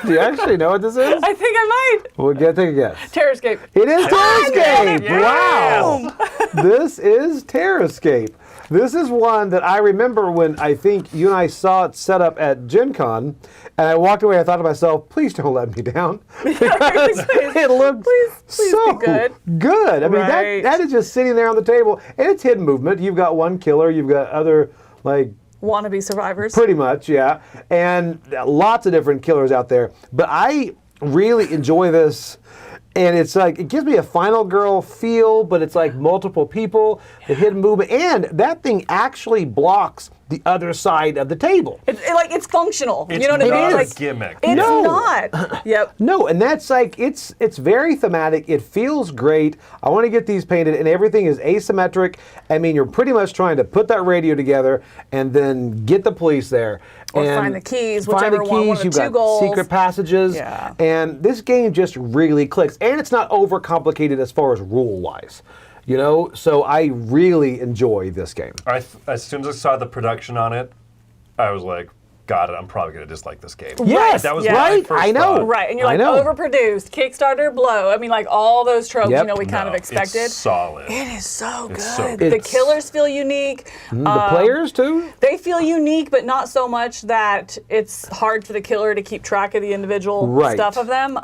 Do you actually know what this is? I think I might. Well, take a guess. Terrorscape. It is Terrorscape! Yes! Wow! This is Terrorscape. This is one that I remember when I think you and I saw it set up at Gen Con, and I walked away. I thought to myself, please don't let me down. Because it looked please so be good. good. I mean, Right. that is just sitting there on the table, and it's hidden movement. You've got one killer, you've got other, like, Wannabe survivors. pretty much, yeah. And lots of different killers out there. But I really enjoy this. And it's like, it gives me a Final Girl feel, but it's like multiple people, the hidden movement. And that thing actually blocks the other side of the table. It's functional. It's you know what I not mean? a Like, gimmick. It's No. not. Yep. No, and that's like, it's very thematic. It feels great. I want to get these painted, and everything is asymmetric. I mean, you're pretty much trying to put that radio together and then get the police there. Or and find the keys, find the whichever one of keys. the You've two got goals. secret passages. Yeah. And this game just really clicks. And it's not overcomplicated as far as rule-wise. You know, so I really enjoy this game. As soon as I saw the production on it, I was like, got it, I'm probably going to dislike this game. Yes, that was yeah. my right? first I know. thought. Right, and you're I like know. overproduced, Kickstarter blow. I mean, like all those tropes, Yep. you know, we kind of No, expected. It's solid. It is so good. It's so good. The It's- killers feel unique. The players, too? They feel unique, but not so much that it's hard for the killer to keep track of the individual Right. stuff of them,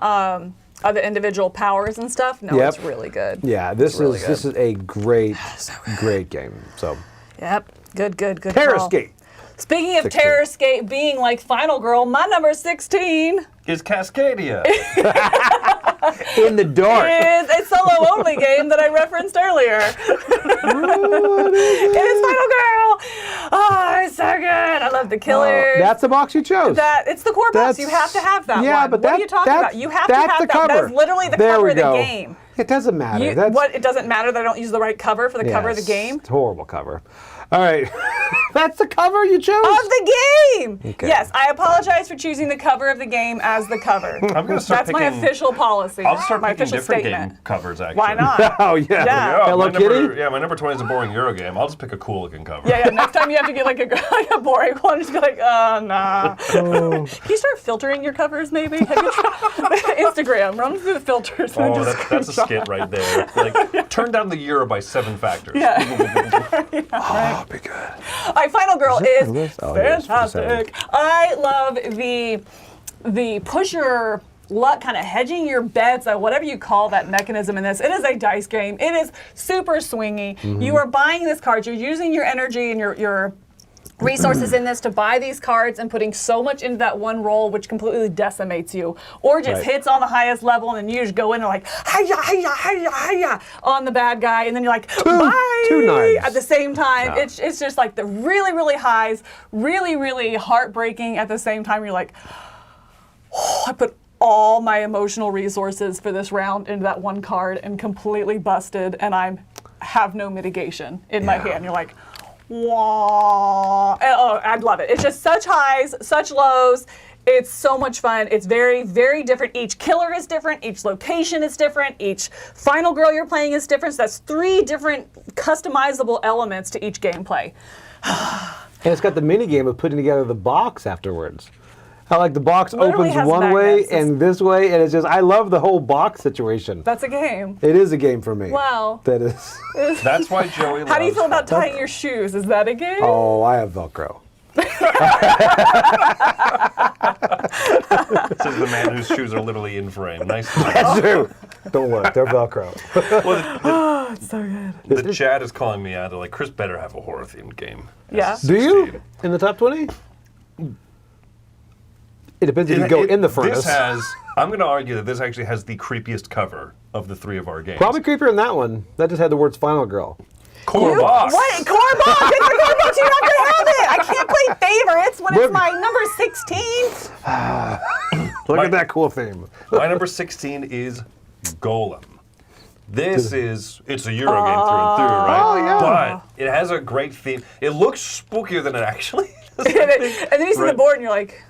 of the individual powers and stuff. No, Yep. it's really good. Yeah, this really is a great, great game. So, Yep. Good call. Terrorscape. Speaking of 16. Terrorscape being like Final Girl, my number 16 Is Cascadia. In the dark. is a solo-only game that I referenced earlier. It is Final Girl. Oh, it's so good. I love the killers. That's the box you chose. It's the core box. You have to have that yeah, one. but What are you talking that's- about? You have to that's have the that. cover. That is literally the There cover we of the go. game. It doesn't matter. It doesn't matter that I don't use the right cover for the cover of the Yes, game? it's a horrible cover. All right. That's the cover you chose? Of the game! Okay. Yes, I apologize for choosing the cover of the game as the cover. I'm gonna start That's my picking- official policy. I'll start my picking official different statement. game covers, actually. Why not? Oh, yeah. Yeah. Hello my Kitty? number, my number 20 is a boring Euro game. I'll just pick a cool looking cover. Yeah, next time you have to get like a boring one, just be like, nah. Can you start filtering your covers maybe? Have you tried Instagram? Run through the filters. And Oh, just that's a skit right there. Like, turn down the Euro by 7 factors. Yeah. Oh, be good. All right, Final Girl Is it is on the list? Oh, it is, 57. fantastic. I love the push your luck, kind of hedging your bets, whatever you call that mechanism in this. It is a dice game. It is super swingy. You are buying this card. You're using your energy and your resources in this to buy these cards and putting so much into that one roll, which completely decimates you, or just Right. hits on the highest level, and then you just go in and like hiya hiya hiya hiya on the bad guy, and then you're like bye two knives. at the same time. Yeah. It's just like the really highs, really heartbreaking at the same time. You're like, oh, I put all my emotional resources for this round into that one card and completely busted, and I have no mitigation in my hand. You're like, wah. Oh, I love it. It's just such highs, such lows. It's so much fun. It's very different. Each killer is different. Each location is different. Each final girl you're playing is different. So that's 3 different customizable elements to each gameplay. And it's got the mini game of putting together the box afterwards. How like the box Literally opens has one way magnets. and this way, and it's just I love the whole box situation. That's a game. It is a game for me. Wow. That is. That's why Joey loves How do you feel about tying your shoes? Is that a game? Oh, I have Velcro. Says the man whose shoes are literally in frame. Nice. That's true. Don't worry, they're Velcro. Well, It's so good. the chat is calling me out. They're like, Chris better have a horror themed game. Yeah. Do you? In the top 20? It depends if you go in the furnace. I'm going to argue that this actually has the creepiest cover of the 3 of our games. Probably creepier than that one. That just had the words Final Girl. Core Boss. What? Core Boss! It's a Core Boss! You have to have it! I can't play favorites when it's my number 16. Look at that cool theme. My number 16 is Golem. This is, it's a Euro game through and through, right? Oh, yeah. But it has a great theme. It looks spookier than it actually is. And then you see the board and you're like,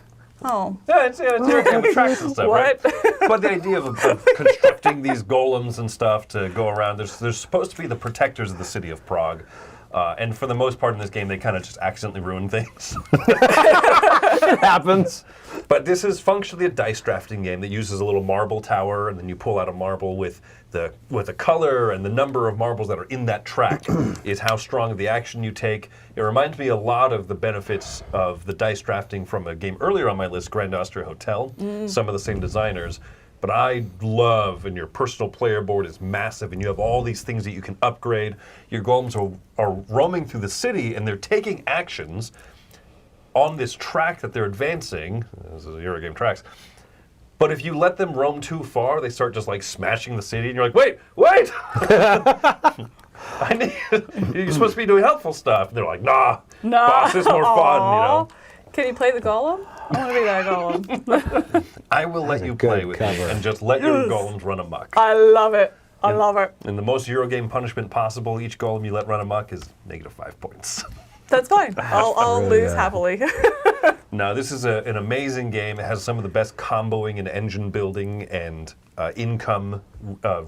oh. Yeah, it's Euro game with tracks and stuff, What? right? But the idea of constructing these golems and stuff to go around, there's supposed to be the protectors of the city of Prague. And for the most part in this game, they kind of just accidentally ruin things. It happens. But this is functionally a dice drafting game that uses a little marble tower, and then you pull out a marble with the color and the number of marbles that are in that track is how strong the action you take. It reminds me a lot of the benefits of the dice drafting from a game earlier on my list, Grand Austria Hotel. Some of the same designers. But I love, and your personal player board is massive, and you have all these things that you can upgrade. Your golems are roaming through the city, and they're taking actions on this track that they're advancing. This is Eurogame tracks. But if you let them roam too far, they start just like smashing the city, and you're like, wait! You're supposed to be doing helpful stuff. And they're like, nah, boss is more fun, you know. Can you play the golem? I want to be that golem. I will let you play with it and just let your golems run amok. I love it. I love it. And the most Eurogame punishment possible, each golem you let run amok is -5 points. That's fine. I'll really lose happily. No, this is an amazing game. It has some of the best comboing and engine building and income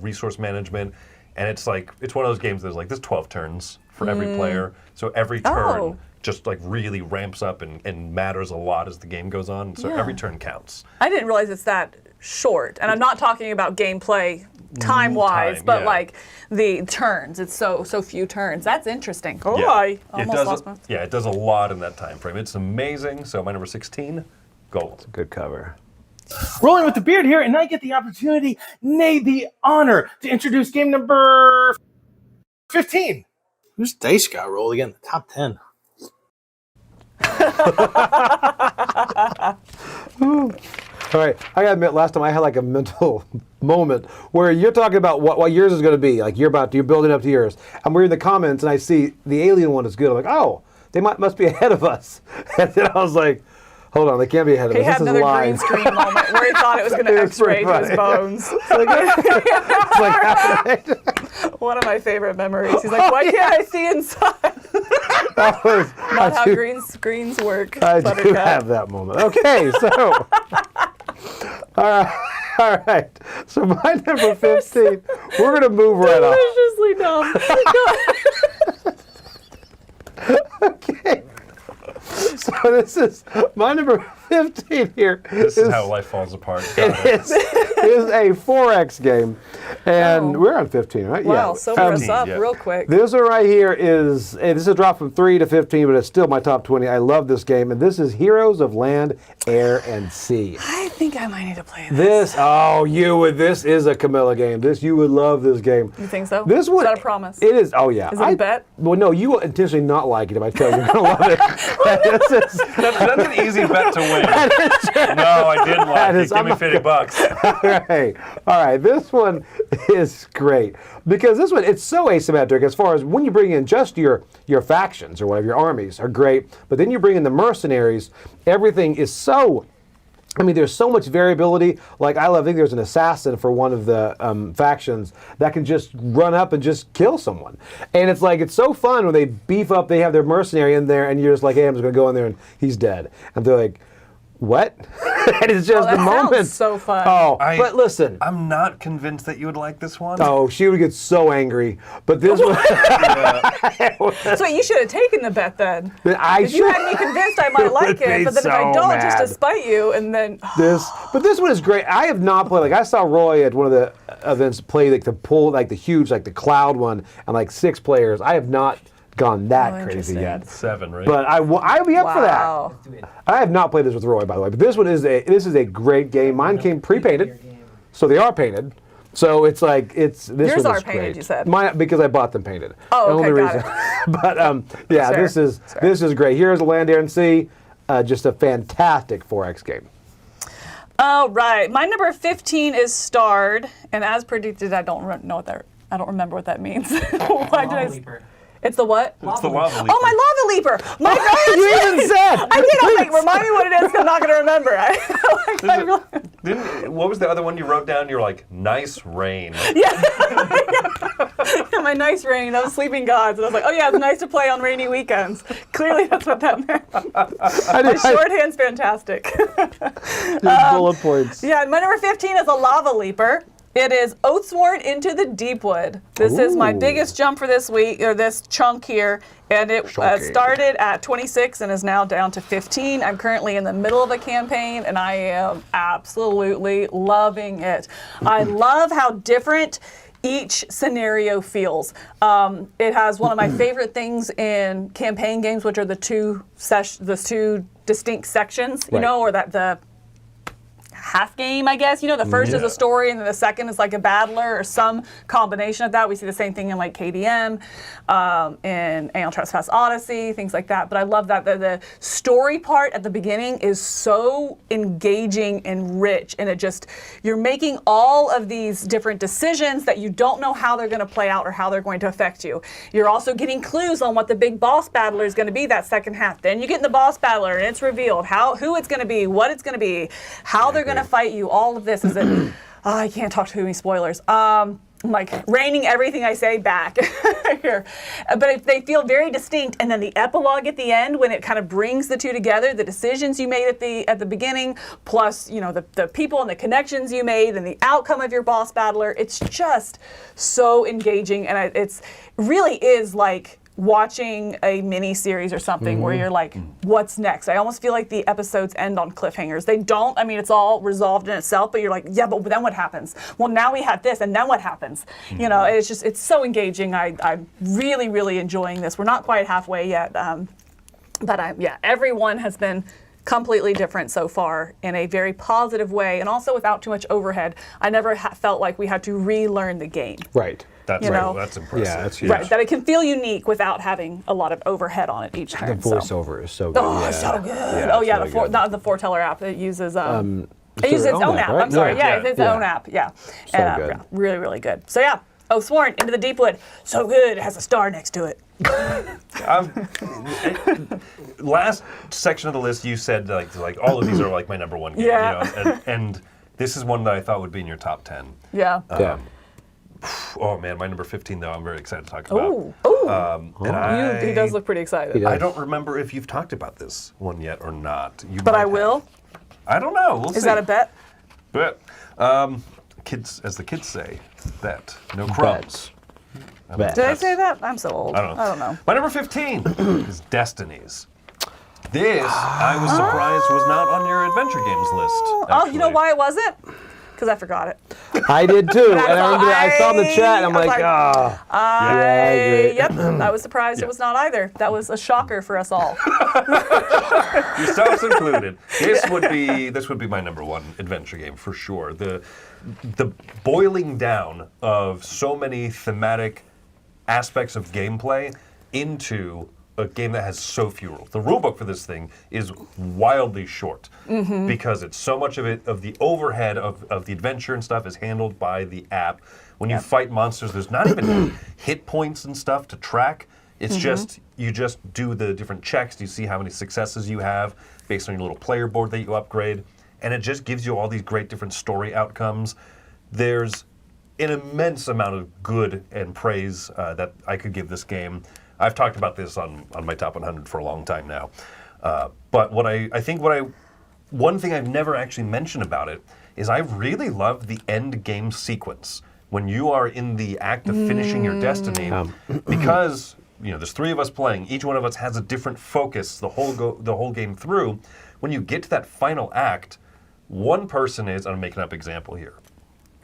resource management. And it's one of those games that's like, there's 12 turns for every player. So every turn just like really ramps up and matters a lot as the game goes on. So every turn counts. I didn't realize it's that short. And I'm not talking about gameplay time-wise, but like the turns. It's so few turns. That's interesting. Oh, I almost lost my... Yeah, it does a lot in that time frame. It's amazing. So my number 16, Golem. Good cover. Rolling with the beard here, and I get the opportunity, nay, the honor, to introduce game number 15. Whose dice got rolled again? The top 10. All right, I gotta admit, last time I had like a mental moment where you're talking about what yours is gonna be. Like you're building up to yours. I'm reading the comments and I see the alien one is good. I'm like, oh, they must be ahead of us. And then I was like, hold on, they can't be ahead of us. He had This is another live. green screen moment where he thought it was going to It's x-ray pretty to his funny. bones. It's like happening. One of my favorite memories. He's like, why can't I see inside? That was Not how green screens work. I do Buttercup. have that moment. Okay, so all right. So my number 15. We're gonna move right on. Deliciously dumb. Okay. So this is my number 15 here. This is how life falls apart. Is a 4X game, and we're on 15, right? Wow, sober us up yeah. real quick. This one right here is this is a drop from 3 to 15, but it's still my top 20. I love this game, and this is Heroes of Land, Air, and Sea. I think I might need to play this. This is a Camilla game. You would love this game. You think so? This one, Is that a promise? It is. Oh yeah. Is it a bet? Well, no, you will intentionally not like it if I tell you you're gonna love it. That's an easy bet to win. No, I didn't like it. Give me $50. All right. This one is great because this one it's so asymmetric as far as when you bring in just your factions or whatever, your armies are great, but then you bring in the mercenaries. Everything is so. I mean, there's so much variability. Like, I think there's an assassin for one of the factions that can just run up and just kill someone. And it's like, it's so fun when they beef up, they have their mercenary in there, and you're just like, hey, I'm just going to go in there, and he's dead. And they're like, what? And it's just the moment. Sounds so fun. Oh, but listen. I'm not convinced that you would like this one. Oh, she would get so angry. But this one. So you should have taken the bet then. If you had me convinced I might like it, but then if I don't, just to spite you, and then But this one is great. I have not played. Like, I saw Roy at one of the events play like the huge, like the cloud one, and like 6 players. I have not gone that crazy yet. 7, right? But I'd be up for that. I have not played this with Roy, by the way. But this one is a great game. Mine came pre-painted, so they are painted. So it's like this Yours one are is painted, great. you said. Mine, because I bought them painted. Oh, The okay, only got reason. it. But yeah, this is great. Here's Land, Air, and Sea. Just a fantastic 4X game. All right, my number 15 is starred, and as predicted, I don't remember what that means. Why did I? It's the what? It's the lava leaper. Oh, my lava leaper! My God! You even said. I did. I was like, remind me what it is. 'Cause I'm not going to remember. What was the other one you wrote down? You're like, nice rain. Yeah, my nice rain. That was Sleeping Gods, and I was like, oh yeah, it's nice to play on rainy weekends. Clearly, that's what that meant. My shorthand's fantastic. Bullet points. Yeah, my number 15 is a lava leaper. It is Oathsworn Into the Deepwood. This is my biggest jump for this week, or this chunk here, and it started at 26 and is now down to 15. I'm currently in the middle of a campaign, and I am absolutely loving it. I love how different each scenario feels. It has one of my favorite things in campaign games, which are the two distinct sections, you know, or that the half game, I guess. You know, the first is a story, and then the second is like a battler or some combination of that. We see the same thing in like KDM, in Aeon Trespass Odyssey, things like that. But I love that the story part at the beginning is so engaging and rich, and you're making all of these different decisions that you don't know how they're going to play out or how they're going to affect you. You're also getting clues on what the big boss battler is going to be that second half. Then you get in the boss battler, and it's revealed who it's going to be, what it's going to be, how they're going to fight you. All of this is I can't talk too many spoilers. I'm like reining everything I say back here, but they feel very distinct. And then the epilogue at the end, when it kind of brings the two together, the decisions you made at the beginning, plus the people and the connections you made, and the outcome of your boss battler. It's just so engaging, and it's really is like watching a mini series or something where you're like, what's next? I almost feel like the episodes end on cliffhangers. They don't. I mean, it's all resolved in itself, but you're like, yeah, but then what happens? Well, now we have this, and then what happens? You know, it's so engaging. I'm really, really enjoying this. We're not quite halfway yet, but everyone has been completely different so far in a very positive way, and also without too much overhead. I never felt like we had to relearn the game. Right. That's that's impressive. Yeah, that's huge. Right, that it can feel unique without having a lot of overhead on it each time. The voiceover is so good. Oh, it's so good. Not the Foreteller app. It uses it uses its own app. right? I'm sorry. Yeah, it's its own app. Yeah. So good. Yeah, really, really good. So yeah, Sworn Into the Deepwood. So good. It has a star next to it. Last section of the list, you said like all of these are like my number one game. Yeah. You know, and this is one that I thought would be in your top 10. Yeah. Oh man, my number 15 though, I'm very excited to talk about. He does look pretty excited. I don't remember if you've talked about this one yet or not. You But might I have. will. I don't know. We'll see. Is that a bet? Bet. Kids, as the kids say, bet. No crumbs. Bet. Did I say that? I'm so old. I don't know. know. My number 15 is Destinies. This, I was surprised, was not on your adventure games list. Oh, you know actually. why it wasn't? Because I forgot it. I did too. And I saw in the chat, and I'm I was like, like, ah. I agree. Yep, I was surprised it was not either. That was a shocker for us all. Yourselves included. This would be my number one adventure game for sure. The boiling down of so many thematic aspects of gameplay into a game that has so few rules. The rulebook for this thing is wildly short because it's so much of the overhead of the adventure and stuff is handled by the app. When you fight monsters, there's not even hit points and stuff to track. It's just, you just do the different checks. You see how many successes you have based on your little player board that you upgrade. And it just gives you all these great different story outcomes. There's an immense amount of good and praise that I could give this game. I've talked about this on my top 100 for a long time now. But one thing I've never actually mentioned about it is I really love the end game sequence. When you are in the act of finishing your destiny, because there's 3 of us playing, each one of us has a different focus the whole game through. When you get to that final act, one person is, I'm making up an example here,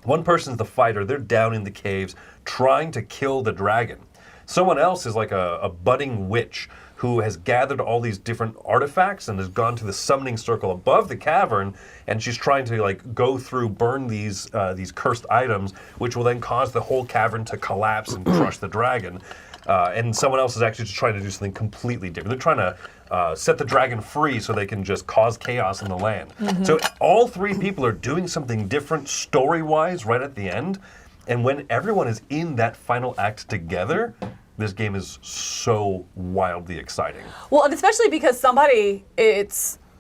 one person's the fighter, they're down in the caves trying to kill the dragon. Someone else is like a budding witch who has gathered all these different artifacts and has gone to the summoning circle above the cavern, and she's trying to go through, burn these cursed items, which will then cause the whole cavern to collapse and crush the dragon. And someone else is actually just trying to do something completely different. They're trying to set the dragon free so they can just cause chaos in the land. So all 3 people are doing something different story-wise right at the end. And when everyone is in that final act together, this game is so wildly exciting. Well, and especially because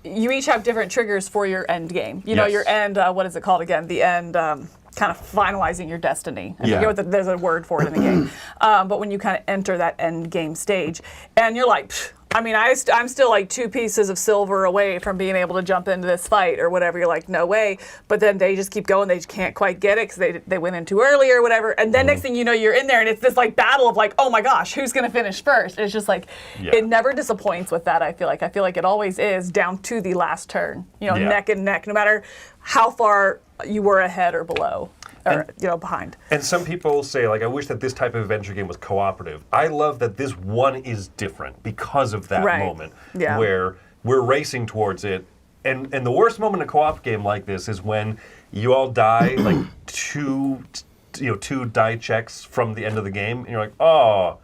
you each have different triggers for your end game. You know, your end, what is it called again? The end, kind of finalizing your destiny. I forget what there's a word for it in the game. But when you kind of enter that end game stage, and you're like, I'm still like 2 pieces of silver away from being able to jump into this fight or whatever. You're like, no way. But then they just keep going. They just can't quite get it because they went in too early or whatever. And then next thing you know, you're in there and it's this like battle of like, oh my gosh, who's going to finish first? It's just like, it never disappoints with that, I feel like. I feel like it always is down to the last turn, neck and neck, no matter how far you were ahead or below. Or behind. And some people say, I wish that this type of adventure game was cooperative. I love that this one is different because of that moment where we're racing towards it. And the worst moment in a co-op game like this is when you all die, like two die checks from the end of the game, and you're like, oh,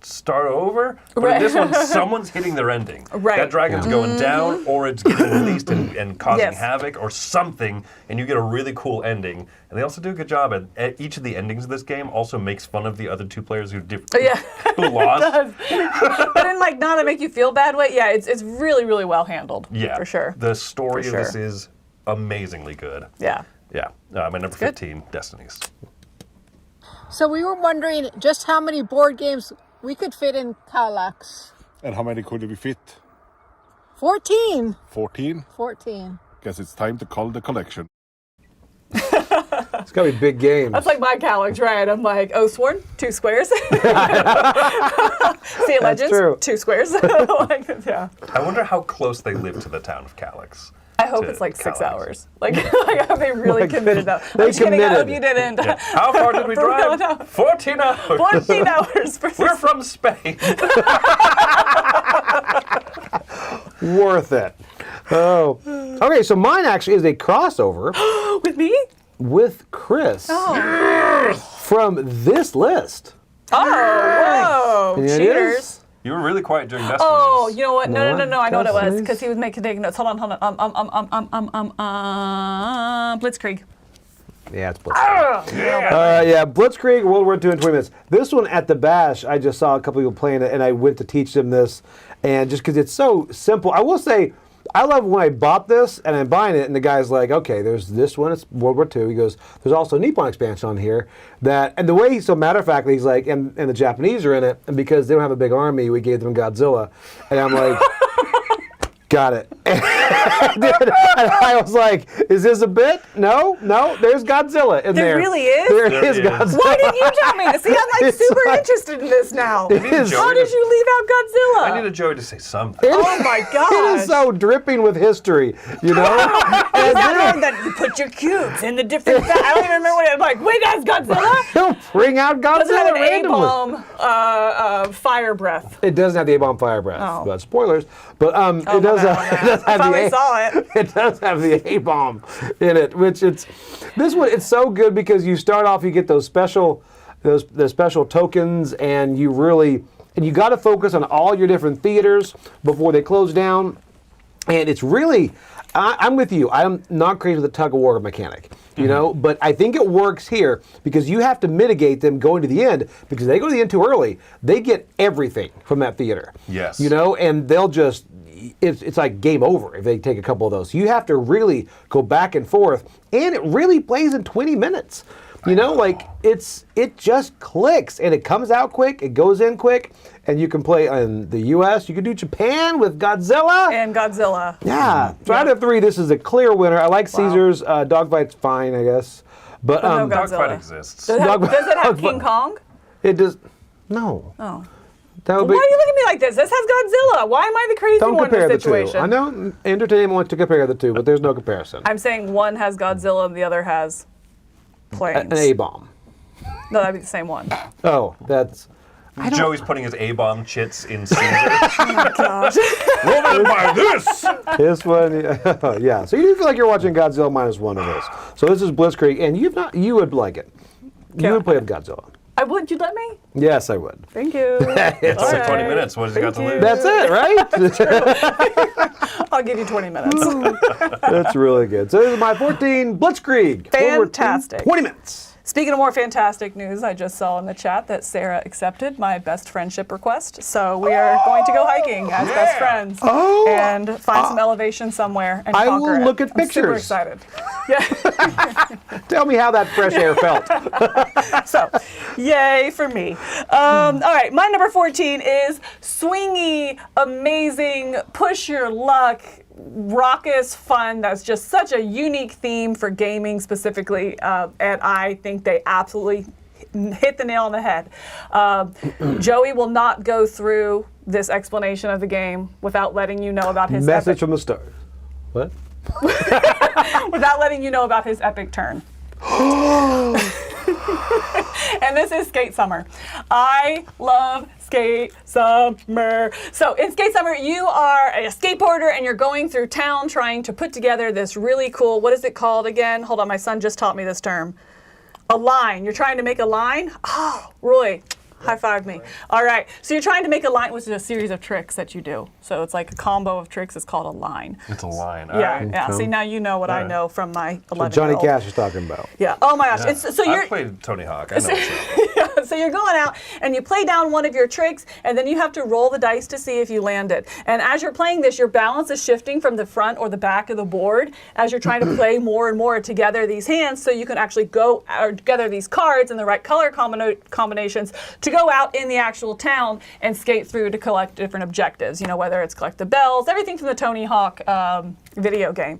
start over? But in this one, someone's hitting their ending. That dragon's going down, or it's getting released and causing havoc, or something, and you get a really cool ending. And they also do a good job at each of the endings of this game also makes fun of the other 2 players who lost. It does. But in not to make you feel bad way, it's really, really well handled. Yeah. For sure. The story of this is amazingly good. Yeah. Yeah. My number 15, Destinies. So we were wondering just how many board games we could fit in Kallax. And how many could we fit? 14. 14? 14. Guess it's time to call the collection. It's got to be big games. That's like my Kallax, right? I'm like, Oathsworn, 2 squares. Sea Legends, 2 squares. I wonder how close they live to the town of Calyx. I hope it's like 6 hours. Like, have they really committed that? They I'm just kidding, I hope committed. you didn't. Yeah. How far did we drive? 14 hours. 14 hours. We're from Spain. Worth it. Oh. Okay, so mine actually is a crossover. With me? With Chris. From this list. Oh, whoa. And it Cheaters. is- You were really quiet during Destinies. Oh, you know what? No. I know what it was Destinies? because he was taking notes. Hold on. Blitzkrieg. Yeah, it's Blitzkrieg. Blitzkrieg, World War II in 20 minutes. This one at the Bash, I just saw a couple people playing it, and I went to teach them this, and just because it's so simple, I will say, I love when I bought this and I'm buying it, and the guy's like, okay, there's this one, it's World War II. He goes, there's also a Nippon expansion on here. And the way he's so matter of fact, he's like, and the Japanese are in it, and because they don't have a big army, we gave them Godzilla. And I'm like, got it. And I was like, is this a bit? No, there's Godzilla in there. There really is? There is Godzilla. Why didn't you tell me? See, I'm like super interested in this now. It is. How did you leave out Godzilla? I needed Joey to say something. Oh my gosh. It is so dripping with history, you know? Is that one that you put your cubes in the different I don't even remember what it was like. Wait, that's Godzilla? He'll bring out Godzilla Doesn't have an randomly. A-bomb fire breath. It doesn't have the A-bomb fire breath. Oh. But spoilers. But it does have I the finally saw it. It does have the A-bomb in it, which this one. It's so good because you start off, you get those special tokens, and you got to focus on all your different theaters before they close down, and it's really. I'm with you. I'm not crazy with the tug of war mechanic, you know, but I think it works here because you have to mitigate them going to the end because they go to the end too early. They get everything from that theater. Yes. You know, and they'll just. It's like game over if they take a couple of those. You have to really go back and forth, and it really plays in 20 minutes. You know, like it just clicks, and it comes out quick, it goes in quick, and you can play in the U.S. You can do Japan with Godzilla. And Godzilla. Yeah. So out of 3, this is a clear winner. I like Caesar's. Dogfight's fine, I guess. But no Dogfight Godzilla. exists. Does it have King Kong? It does. No. Oh. That would Why be. are you looking at me like this? This has Godzilla. Why am I the crazy Don't one in compare the this situation? two. I know entertainment wants to compare the two, but there's no comparison. I'm saying one has Godzilla and the other has planes. An A-bomb. No, that'd be the same one. Oh, that's. Joey's putting his A-bomb chits in Caesar. Gosh. Woman, buy this! This one, yeah. So you do feel like you're watching Godzilla -1 of this. So this is Blitzkrieg, and you would like it. You would play with Godzilla. I would. You'd let me? Yes, I would. Thank you. It's All only right. 20 minutes. What has he got to Thank lose? you. That's it, right? I'll give you 20 minutes. That's really good. So this is my 14 Blitzkrieg. World War II, Fantastic. 20 minutes. Speaking of more fantastic news, I just saw in the chat that Sarah accepted my best friendship request. So we are going to go hiking as best friends and find some elevation somewhere and I conquer will it. look at I'm super pictures. excited. Yeah. Tell me how that fresh air felt. So, yay for me. All right, my number 14 is swingy, amazing, push your luck, raucous fun. That's just such a unique theme for gaming specifically, and I think they absolutely hit the nail on the head. Joey will not go through this explanation of the game without letting you know about his Message epic, from the stars. What? without letting you know about his epic turn. And this is Skate Summer. I love Skate Summer. So in Skate Summer, you are a skateboarder and you're going through town trying to put together this really cool, what is it called again? Hold on, my son just taught me this term. A line. You're trying to make a line? Oh, Roy, high five me. All right, so you're trying to make a line, which is a series of tricks that you do. So it's like a combo of tricks. It's called a line. It's a line. Yeah, Right. yeah. See, now you know what I know from my 11-year-old. What Johnny Cash is talking about. Yeah. Oh my gosh. Yeah. It's, so you're. I've played Tony Hawk. I know what's up. So you're going out and you play down one of your tricks, and then you have to roll the dice to see if you land it. And as you're playing this, your balance is shifting from the front or the back of the board as you're trying to play more and more together these hands, so you can actually go together these cards in the right color combinations to go out in the actual town and skate through to collect different objectives. You know, whether it's collect the bells, everything from the Tony Hawk video game.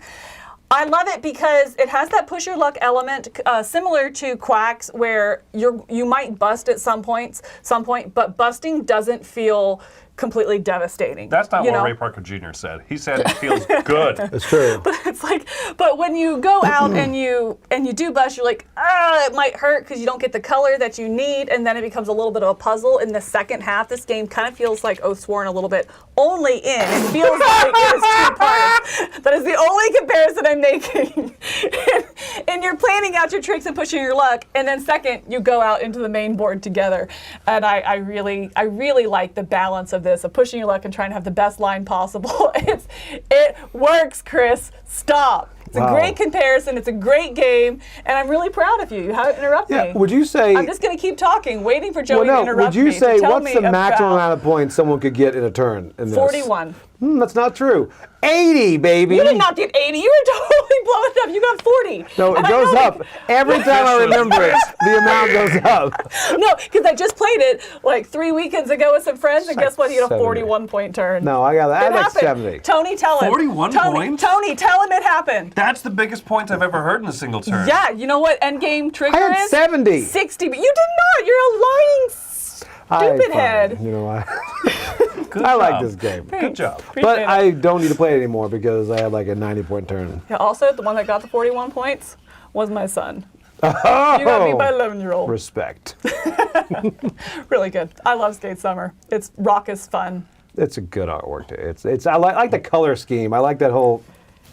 I love it because it has that push your luck element, similar to Quacks, where you might bust at some point, but busting doesn't feel completely devastating. That's not you what know? Ray Parker Jr. said. He said it feels good. It's true. It's like, but when you go out and you do bust, you're like, it might hurt because you don't get the color that you need, and then it becomes a little bit of a puzzle. In the second half, this game kind of feels like Oathsworn a little bit. Only in it feels like it is 2 parts. That is the only comparison I'm making. And you're planning out your tricks and pushing your luck, and then second, you go out into the main board together. And I really like the balance of this, of pushing your luck and trying to have the best line possible. It works, Chris. Stop. It's a great comparison. It's a great game, and I'm really proud of you. You haven't interrupted me. Would you say? I'm just going to keep talking, waiting for Joey to interrupt would you me say to tell what's me the maximum about amount of points someone could get in a turn? In this? 41. That's not true. 80, baby. You did not get 80. You were totally blowing up. You got 40. No, it And I goes know up. Every time I remember it, the amount goes up. No, because I just played it like 3 weekends ago with some friends, and guess what? He had a 70. 41-point turn. No, I got that. I It like happened. 70. Tony, tell him. 41 points? Tony, tell him it happened. That's the biggest points I've ever heard in a single turn. Yeah, you know what endgame trigger I had is? 70. 60. But you did not. You're a lying stupid head. You know what? Good I like job. this game. Good job. But I don't need to play it anymore because I had like a 90-point turn. Yeah, also, the one that got the 41 points was my son. Oh, You got beat by 11-year-old. Respect. Really good. I love Skate Summer. It's raucous fun. It's a good artwork too. It's I like the color scheme. I like that whole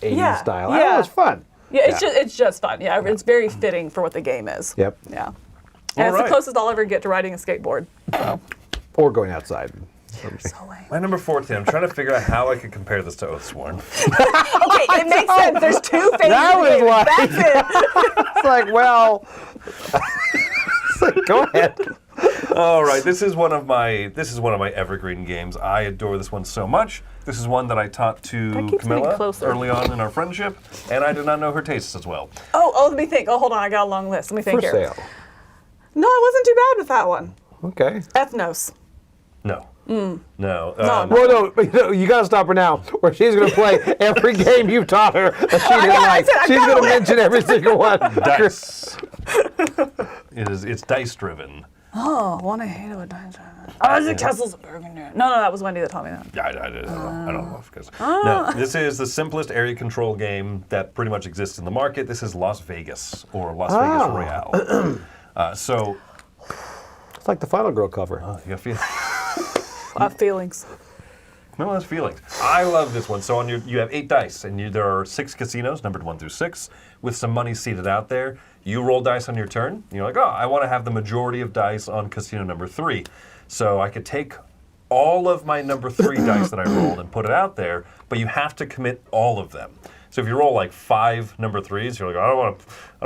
80s style. I don't know, it's fun. Yeah, it's just fun. Yeah, it's very fitting for what the game is. Yep. Yeah. And it's the closest I'll ever get to riding a skateboard. So. Or going outside. So lame. My number 14, I'm trying to figure out how I could compare this to Oathsworn. Okay, it makes sense. There's two phases. That of the was game. why. That's it. It's like, well, it's like, go ahead. All right, this is one of my evergreen games. I adore this one so much. This is one that I taught to That keeps getting Camilla closer. early on in our friendship, and I did not know her tastes as well. Oh, let me think. Oh, hold on. I got a long list. Let me think For here. sale. No, I wasn't too bad with that one. Okay. Ethnos. No. Mm. No. No. Well, no, but you got to stop her now, or she's going to play every game you've taught her that she didn't like. She's going to mention every single one. Dice. It's dice driven. Oh, one I hated with dice. Oh, is it Castles of Burgundy? No, that was Wendy that taught me that. I don't know. No, this is the simplest area control game that pretty much exists in the market. This is Las Vegas, or Las Vegas Royale. So it's like the Final Girl cover. You got feelings. I have feelings. No, that's feelings. I love this one. So on you have 8 dice, and there are 6 casinos, numbered 1 through 6, with some money seated out there. You roll dice on your turn. And you're like, oh, I want to have the majority of dice on casino number 3. So I could take all of my number 3 dice that I rolled and put it out there, but you have to commit all of them. So if you roll like 5 number 3s, you're like, I don't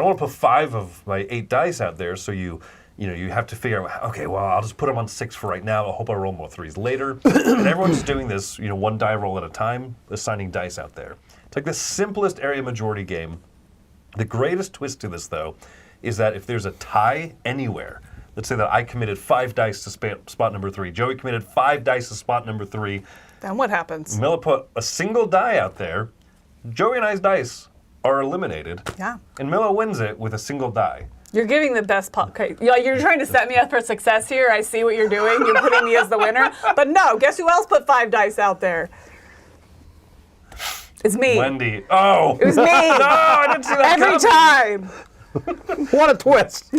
want to put 5 of my 8 dice out there. So you have to figure out, okay, well, I'll just put them on 6 for right now. I hope I roll more 3s later. And everyone's doing this, one die roll at a time, assigning dice out there. It's like the simplest area majority game. The greatest twist to this, though, is that if there's a tie anywhere, let's say that I committed 5 dice to spot number 3, Joey committed 5 dice to spot number 3. Then what happens? Milla put a single die out there. Joey and I's dice are eliminated. Yeah. And Milla wins it with a single die. You're giving the best pop. Okay, you're trying to set me up for success here. I see what you're doing. You're putting me as the winner. But no, guess who else put 5 dice out there? It's me. Wendy. Oh. It was me. No, I didn't see that Every coming. time. What a twist.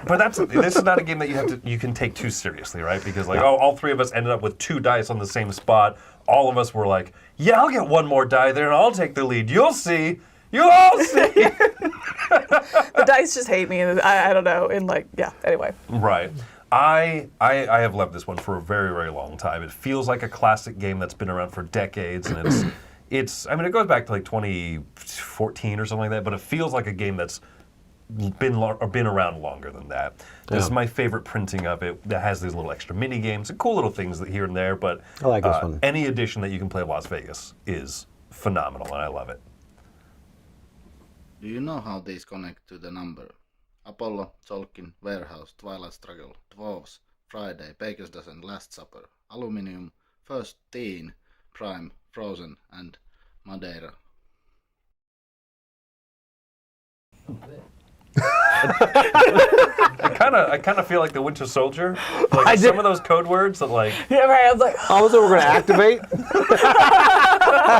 But this is not a game that you can take too seriously, right? Because all 3 of us ended up with 2 dice on the same spot. All of us were like, yeah, I'll get 1 more die there and I'll take the lead. You'll see. You'll all see. The dice just hate me. And I don't know. And anyway. Right. I have loved this one for a very, very long time. It feels like a classic game that's been around for decades, and it goes back to like 2014 or something like that, but it feels like a game that's been around longer than that. This is my favorite printing of it that has these little extra mini games and cool little things here and there, but I like this one. Any edition that you can play of Las Vegas is phenomenal, and I love it. Do you know how these connect to the number? Apollo, Tolkien, Warehouse, Twilight Struggle, Dwarves, Friday, Baker's Dozen, Last Supper, Aluminium, First Teen, Prime, Frozen, and Madeira. I kind of feel like the Winter Soldier. Like some of those code words that Yeah, right. I was like, Also, we're going to activate.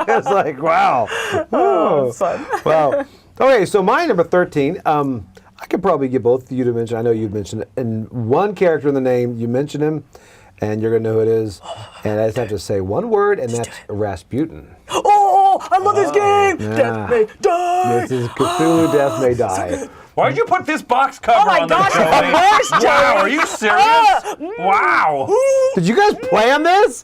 It's like, wow. oh, it's fun. Wow. Okay, so my number 13. I could probably get both of you to mention. I know you've mentioned it. And one character in the name, you mention him, and you're going to know who it is. And I just have to say one word, and that's Rasputin. Oh, I love this game. Yeah. Death may die. This is Cthulhu Death May Die. Why'd you put this box cover my on gosh, there, Joey? it's the worst, Wow, Joey. are you serious? Wow. Did you guys plan this?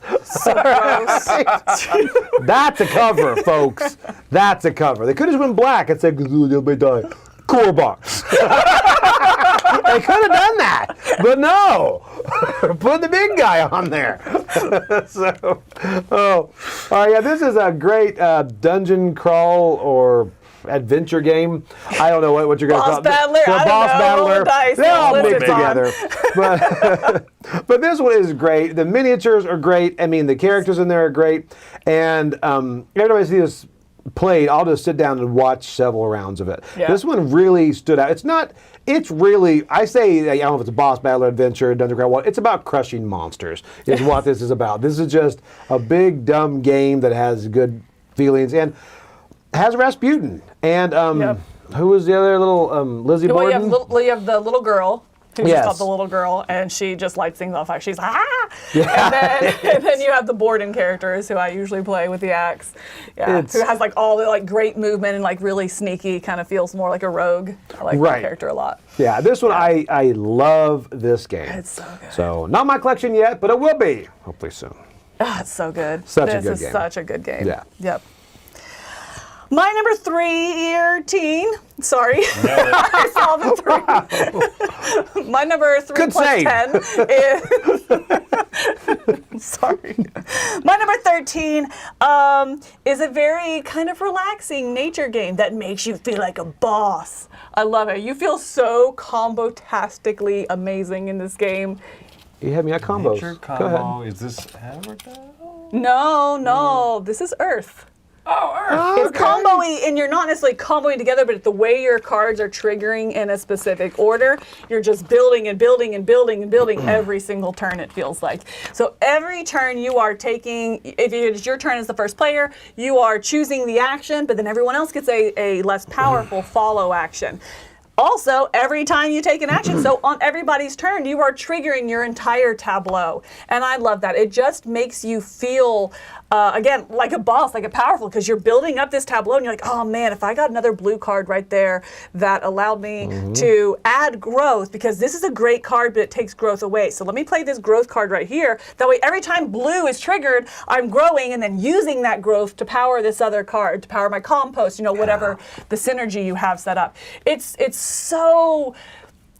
That's a cover, folks. That's a cover. They could have just went black and said Cthulhu Death May Die. Core box. They could have done that, but no. Put the big guy on there. Yeah, this is a great dungeon crawl or adventure game. I don't know what you're going to call it. Battler. The I boss don't know. battler. Dice. They're all mixed Listen, together. But this one is great. The miniatures are great. I mean, the characters in there are great. And every time I see this played, I'll just sit down and watch several rounds of it. Yeah. This one really stood out. It's really, I say, I don't know if it's a boss battle adventure, dungeon crawl, it's about crushing monsters is what this is about. This is just a big, dumb game that has good feelings and has Rasputin. And who was the other little, Lizzie Borden? You have the little girl. Who's Yes. just called the little girl, and she just lights things on fire. She's like, ah! Yeah. And then you have the Borden characters, who I usually play with the axe. Yeah, who has like all the like great movement and like really sneaky, kind of feels more like a rogue. I like that character a lot. Yeah, this one, I love this game. It's so good. So, not my collection yet, but it will be, hopefully soon. Ah, it's so good. Such a this good is game. such a good game. Yeah. Yep. My number 13. Sorry, I saw the 3. My number 3 Good plus save. 10 is. Sorry. My number 13 is a very kind of relaxing nature game that makes you feel like a boss. I love it. You feel so combo-tastically amazing in this game. You had me at combos. Nature Go ahead. combo. Is this Havertell? No. This is Earth. Oh, Earth. It's comboing, and you're not necessarily comboing together, but the way your cards are triggering in a specific order, you're just building and building and building and building every single turn, it feels like. So every turn you are taking, if it's your turn as the first player, you are choosing the action, but then everyone else gets a less powerful follow action. Also, every time you take an action, so on everybody's turn, you are triggering your entire tableau. And I love that. It just makes you feel, again, like a boss, like a powerful, because you're building up this tableau and you're like, oh man, if I got another blue card right there that allowed me to add growth, because this is a great card, but it takes growth away. So let me play this growth card right here. That way, every time blue is triggered, I'm growing and then using that growth to power this other card, to power my compost, whatever the synergy you have set up. It's so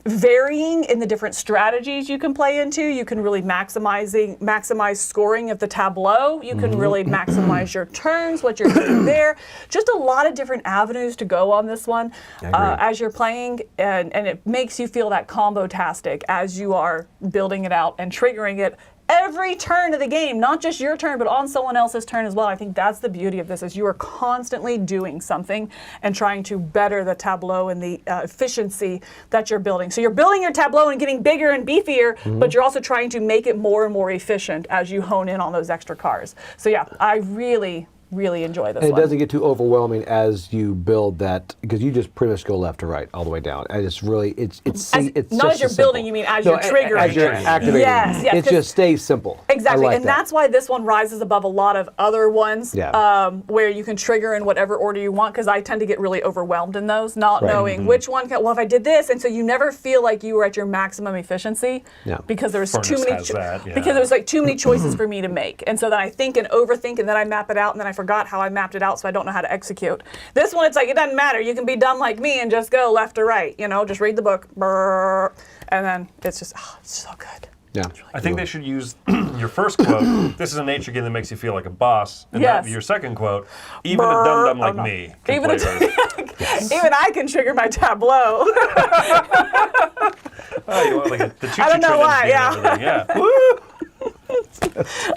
varying in the different strategies you can play into. You can really maximize scoring of the tableau. You can really maximize your turns, what you're doing there. Just a lot of different avenues to go on this one as you're playing, and it makes you feel that combo-tastic as you are building it out and triggering it every turn of the game, not just your turn, but on someone else's turn as well. I think that's the beauty of this, is you are constantly doing something and trying to better the tableau and the efficiency that you're building. So you're building your tableau and getting bigger and beefier, but you're also trying to make it more and more efficient as you hone in on those extra cards. So yeah, I really enjoy this And it one. doesn't get too overwhelming as you build that, because you just pretty much go left to right all the way down. And it's really, it's Not just as you're so building, simple. you mean as you're triggering. As you're activating. Yes, It just stays simple. Exactly, I like and that. that's why this one rises above a lot of other ones, where you can trigger in whatever order you want, because I tend to get really overwhelmed in those, not knowing which one, well, if I did this, and so you never feel like you were at your maximum efficiency, because there was too many, because there was like too many choices for me to make, and so then I think and overthink, and then I map it out, and then I forgot how I mapped it out, so I don't know how to execute. This one, it's like, it doesn't matter, you can be dumb like me and just go left to right, just read the book, and then it's just, it's so good. Yeah. I think they should use your first quote, this is a nature game that makes you feel like a boss, and that be your second quote, even a dum-dum like me can play Earth. Even I can trigger my tableau. You want like the I don't know why, yeah.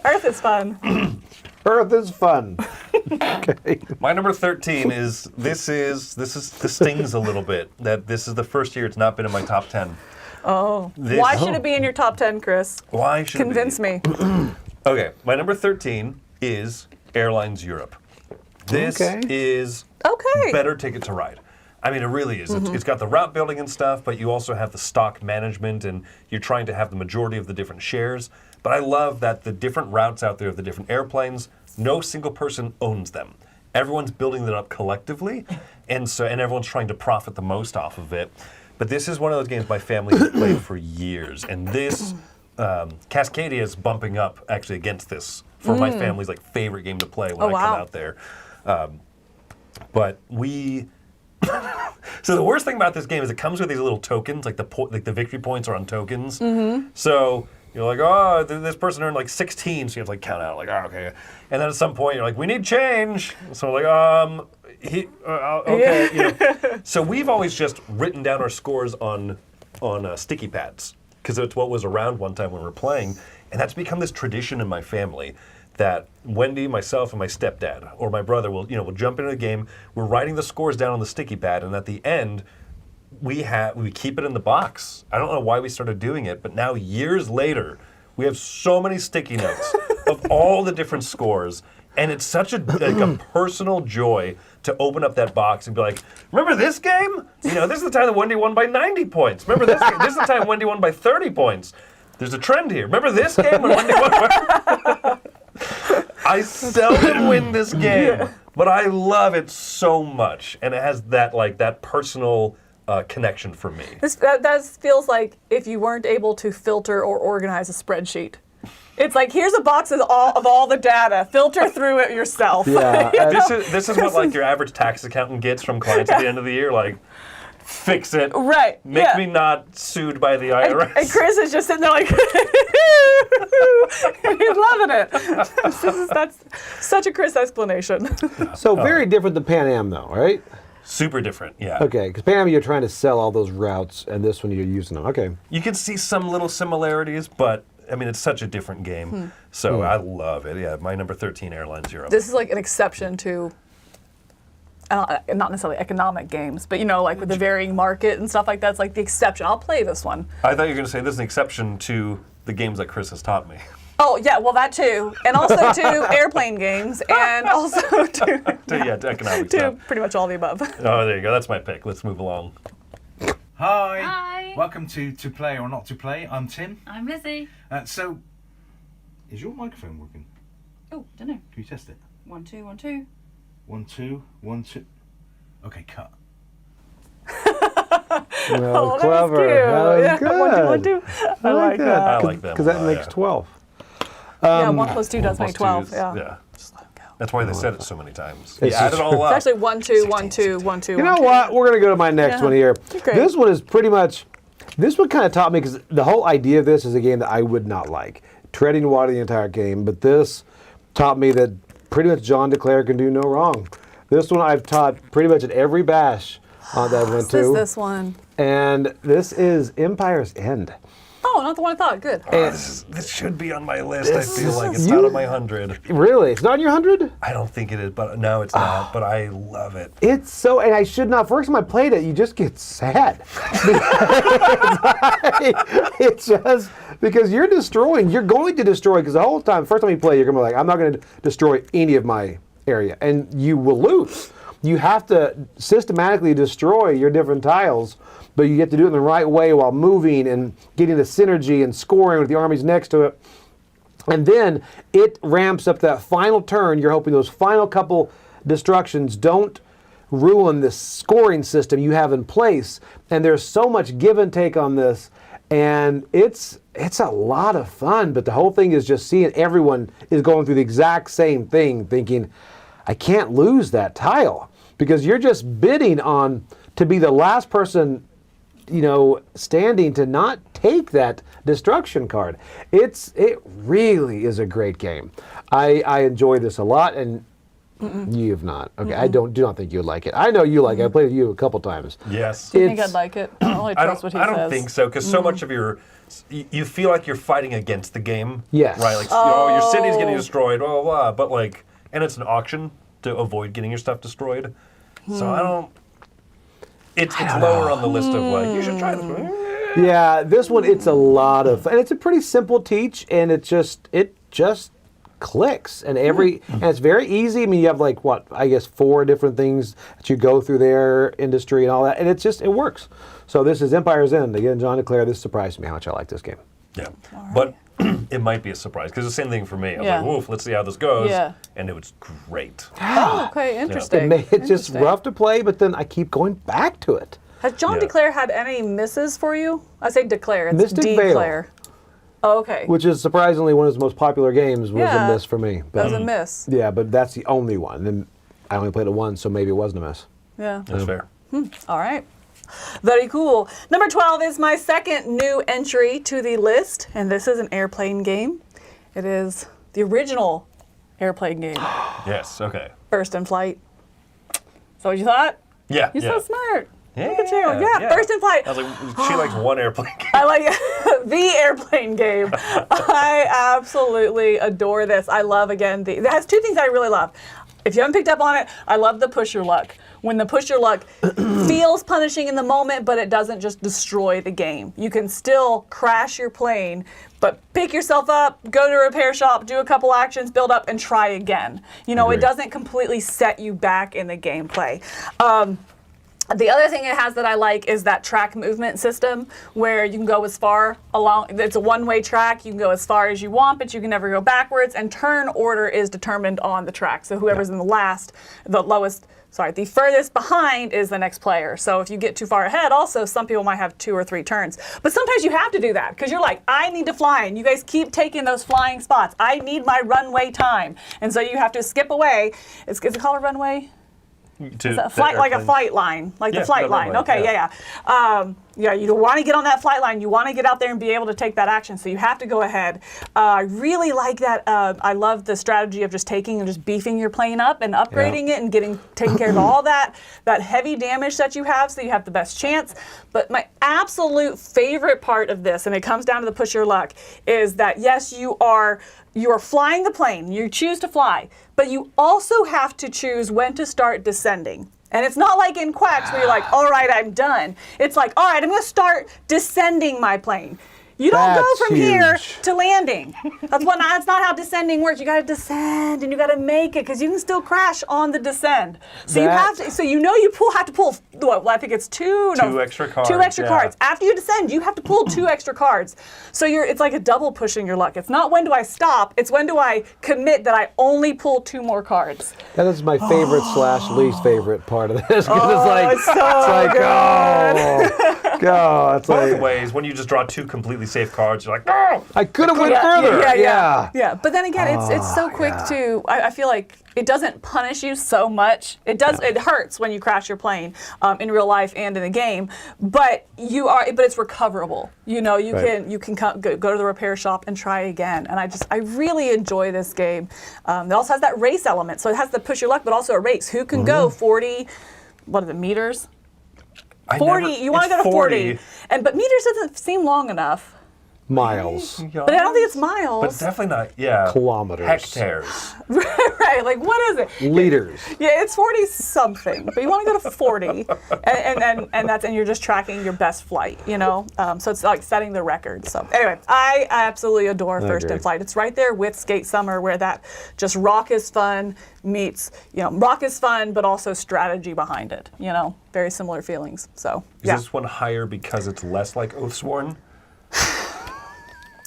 Earth is fun. Earth is fun. Okay. My number 13 is this stings a little bit that this is the first year it's not been in my top 10. Why should it be in your top 10, Chris? Why should Convince me. Okay, my number 13 is Airlines Europe. This is better Ticket to Ride. I mean, it really is. It's got the route building and stuff, but you also have the stock management, and you're trying to have the majority of the different shares. But I love that the different routes out there of the different airplanes, no single person owns them. Everyone's building them up collectively, and everyone's trying to profit the most off of it. But this is one of those games my family has played for years, and this Cascadia is bumping up actually against this for my family's favorite game to play when I come out there. But we So the worst thing about this game is it comes with these little tokens, like the victory points are on tokens. Mm-hmm. So you're like, oh, this person earned like 16, so you have to like count out, like, oh, okay. And then at some point you're like, we need change. So we're like, okay. You know. So we've always just written down our scores on sticky pads because it's what was around one time when we were playing, and that's become this tradition in my family. That Wendy, myself, and my stepdad or my brother will jump into the game. We're writing the scores down on the sticky pad, and at the end, we keep it in the box. I don't know why we started doing it, but now years later, we have so many sticky notes of all the different scores, and it's such a personal joy to open up that box and be like, remember this game? This is the time that Wendy won by 90 points. Remember this game? This is the time Wendy won by 30 points. There's a trend here. Remember this game when Wendy won by... I seldom win this game, but I love it so much, and it has that personal connection for me. That feels like if you weren't able to filter or organize a spreadsheet. It's like, here's a box of all the data. Filter through it yourself. Yeah, this is what like your average tax accountant gets from clients at the end of the year, like. Fix it. Right. Make me not sued by the IRS. And Chris is just sitting there like, he's loving it. That's such a Chris explanation. So very different than Pan Am, though, right? Super different, yeah. Okay, because Pan Am, you're trying to sell all those routes, and this one you're using them. Okay. You can see some little similarities, but I mean, it's such a different game. So I love it. Yeah, my number 13 Airlines Europe. This is like an exception to. Not necessarily economic games, but like with the varying market and stuff like that, it's like the exception. I'll play this one. I thought you were going to say this is an exception to the games that Chris has taught me. Oh, yeah, well, that too. And also to airplane games, and also to economic to stuff. pretty much all the above. Oh, there you go. That's my pick. Let's move along. Hi. Hi. Welcome to Play or Not to Play. I'm Tim. I'm Lizzie. So, is your microphone working? Oh, don't know. Can you test it? 1 2 1 2. 1 2 1 2. Okay, cut. Well, clever. That was good. 1 2 1 2. I like that. I like that. Because that makes 12. Yeah, 1 plus 2 does make 12. Yeah. That's why they said it so many times. It's Add it all up. It's actually 1 2 1 2 1 2. You know what? We're going to go to my next one here. Okay. This one is pretty much, this one kind of taught me, because the whole idea of this is a game that I would not like. Treading water the entire game, but this taught me that pretty much John DeClaire can do no wrong. This one I've taught pretty much at every bash that I went to. This one. And this is Empire's End. Oh, not the one I thought. Good. This should be on my list. I feel like it's not on my 100. Really? It's not on your 100? I don't think it is, but no, it's not. But I love it. It's so, and I should not. First time I played it, you just get sad. It's just because you're going to destroy. Because the whole time, first time you play, you're gonna be like, I'm not gonna destroy any of my area, and you will lose. You have to systematically destroy your different tiles, but you get to do it in the right way while moving and getting the synergy and scoring with the armies next to it. And then it ramps up that final turn. You're hoping those final couple destructions don't ruin the scoring system you have in place. And there's so much give and take on this, and it's a lot of fun. But the whole thing is just seeing everyone is going through the exact same thing, thinking, I can't lose that tile, because you're just bidding on to be the last person, standing to not take that destruction card. It really is a great game. I enjoy this a lot, and you have not. Okay, I do not think you'd like it. I know you like it. I played with you a couple times. Yes. Do you think I'd like it? I don't really trust what he says. I don't think so, because so much of you feel like you're fighting against the game. Yes. Right. Like, your city's getting destroyed. Blah blah blah. But and it's an auction to avoid getting your stuff destroyed. So I don't. It's lower on the list of you should try this one. Yeah, this one, it's a lot of fun. And it's a pretty simple teach, and it just clicks. And and it's very easy. I mean, you have 4 different things that you go through their industry and all that, and it works. So this is Empire's End. Again, John DeClaire, this surprised me how much I like this game. Yeah, but it might be a surprise, because the same thing for me. I was like, woof, let's see how this goes. Yeah. And it was great. Oh, okay, interesting. It's just rough to play, but then I keep going back to it. Has John DeClaire had any misses for you? I say declare, it's Mystic declare. Veil. Oh, okay. Which is surprisingly one of his most popular games, was a miss for me. That was a miss. Yeah, but that's the only one. And I only played it once, so maybe it wasn't a miss. Yeah. That's fair. All right. Very cool. Number 12 is my second new entry to the list, and this is an airplane game. It is the original airplane game, Yes. Okay. First in Flight. So what you thought? Yeah. You're yeah. so smart. Yeah, Look at you. Yeah, First in Flight. I was like, she likes one airplane game. I like the airplane game. I absolutely adore this. I love, again, it has two things I really love. If you haven't picked up on it, I love the push your luck. When the push your luck feels punishing in the moment, but it doesn't just destroy the game. You can still crash your plane, but pick yourself up, go to a repair shop, do a couple actions, build up, and try again. You know, it doesn't completely set you back in the gameplay. The other thing it has that I like is that track movement system where you can go as far along, it's a one-way track, you can go as far as you want, but you can never go backwards, and turn order is determined on the track. So whoever's in the furthest behind is the next player. So if you get too far ahead, also some people might have 2 or 3 turns. But sometimes you have to do that because you're like, I need to fly, and you guys keep taking those flying spots. I need my runway time. And so you have to skip away. Is it called a runway? To a flight, like a flight line, like the flight line. Okay, yeah. You want to get on that flight line. You want to get out there and be able to take that action. So you have to go ahead. I really like that. I love the strategy of just taking and just beefing your plane up and upgrading it and taking care of all that heavy damage that you have, so you have the best chance. But my absolute favorite part of this, and it comes down to the push your luck, is that yes, you are flying the plane. You choose to fly, but you also have to choose when to start descending. And it's not like in Quacks where you're like, all right, I'm done. It's like, all right, I'm going to start descending my plane. You don't go from here to landing. That's not how descending works. You got to descend and you got to make it because you can still crash on the descend. So you have to. So you have to pull. Well, I think it's two extra cards. 2 extra cards. After you descend, you have to pull 2 extra cards. So it's like a double pushing your luck. It's not when do I stop. It's when do I commit that I only pull 2 more cards. That is my favorite / least favorite part of this. It's so good. God, it's Both like ways, when you just draw 2 completely safe cards, you're like, no! I could have went further. Yeah. But then again, it's so quick to. I feel like it doesn't punish you so much. It does. It hurts when you crash your plane in real life and in the game. But it's recoverable. You know, you can go to the repair shop and try again. And I really enjoy this game. It also has that race element. So it has the push your luck, but also a race. Who can go 40? What are the meters? 40. You want to go to 40. But meters doesn't seem long enough. miles. But I don't think it's miles. But it's definitely not, Kilometers. hectares. Right, like what is it? Liters. Yeah, it's 40 something, but you want to go to 40, and you're just tracking your best flight, you know. So it's like setting the record. So anyway, I absolutely adore First in Flight. It's right there with Skate Summer, where that just raucous fun meets, raucous fun, but also strategy behind it. You know, very similar feelings. So Is this one higher because it's less like Oathsworn?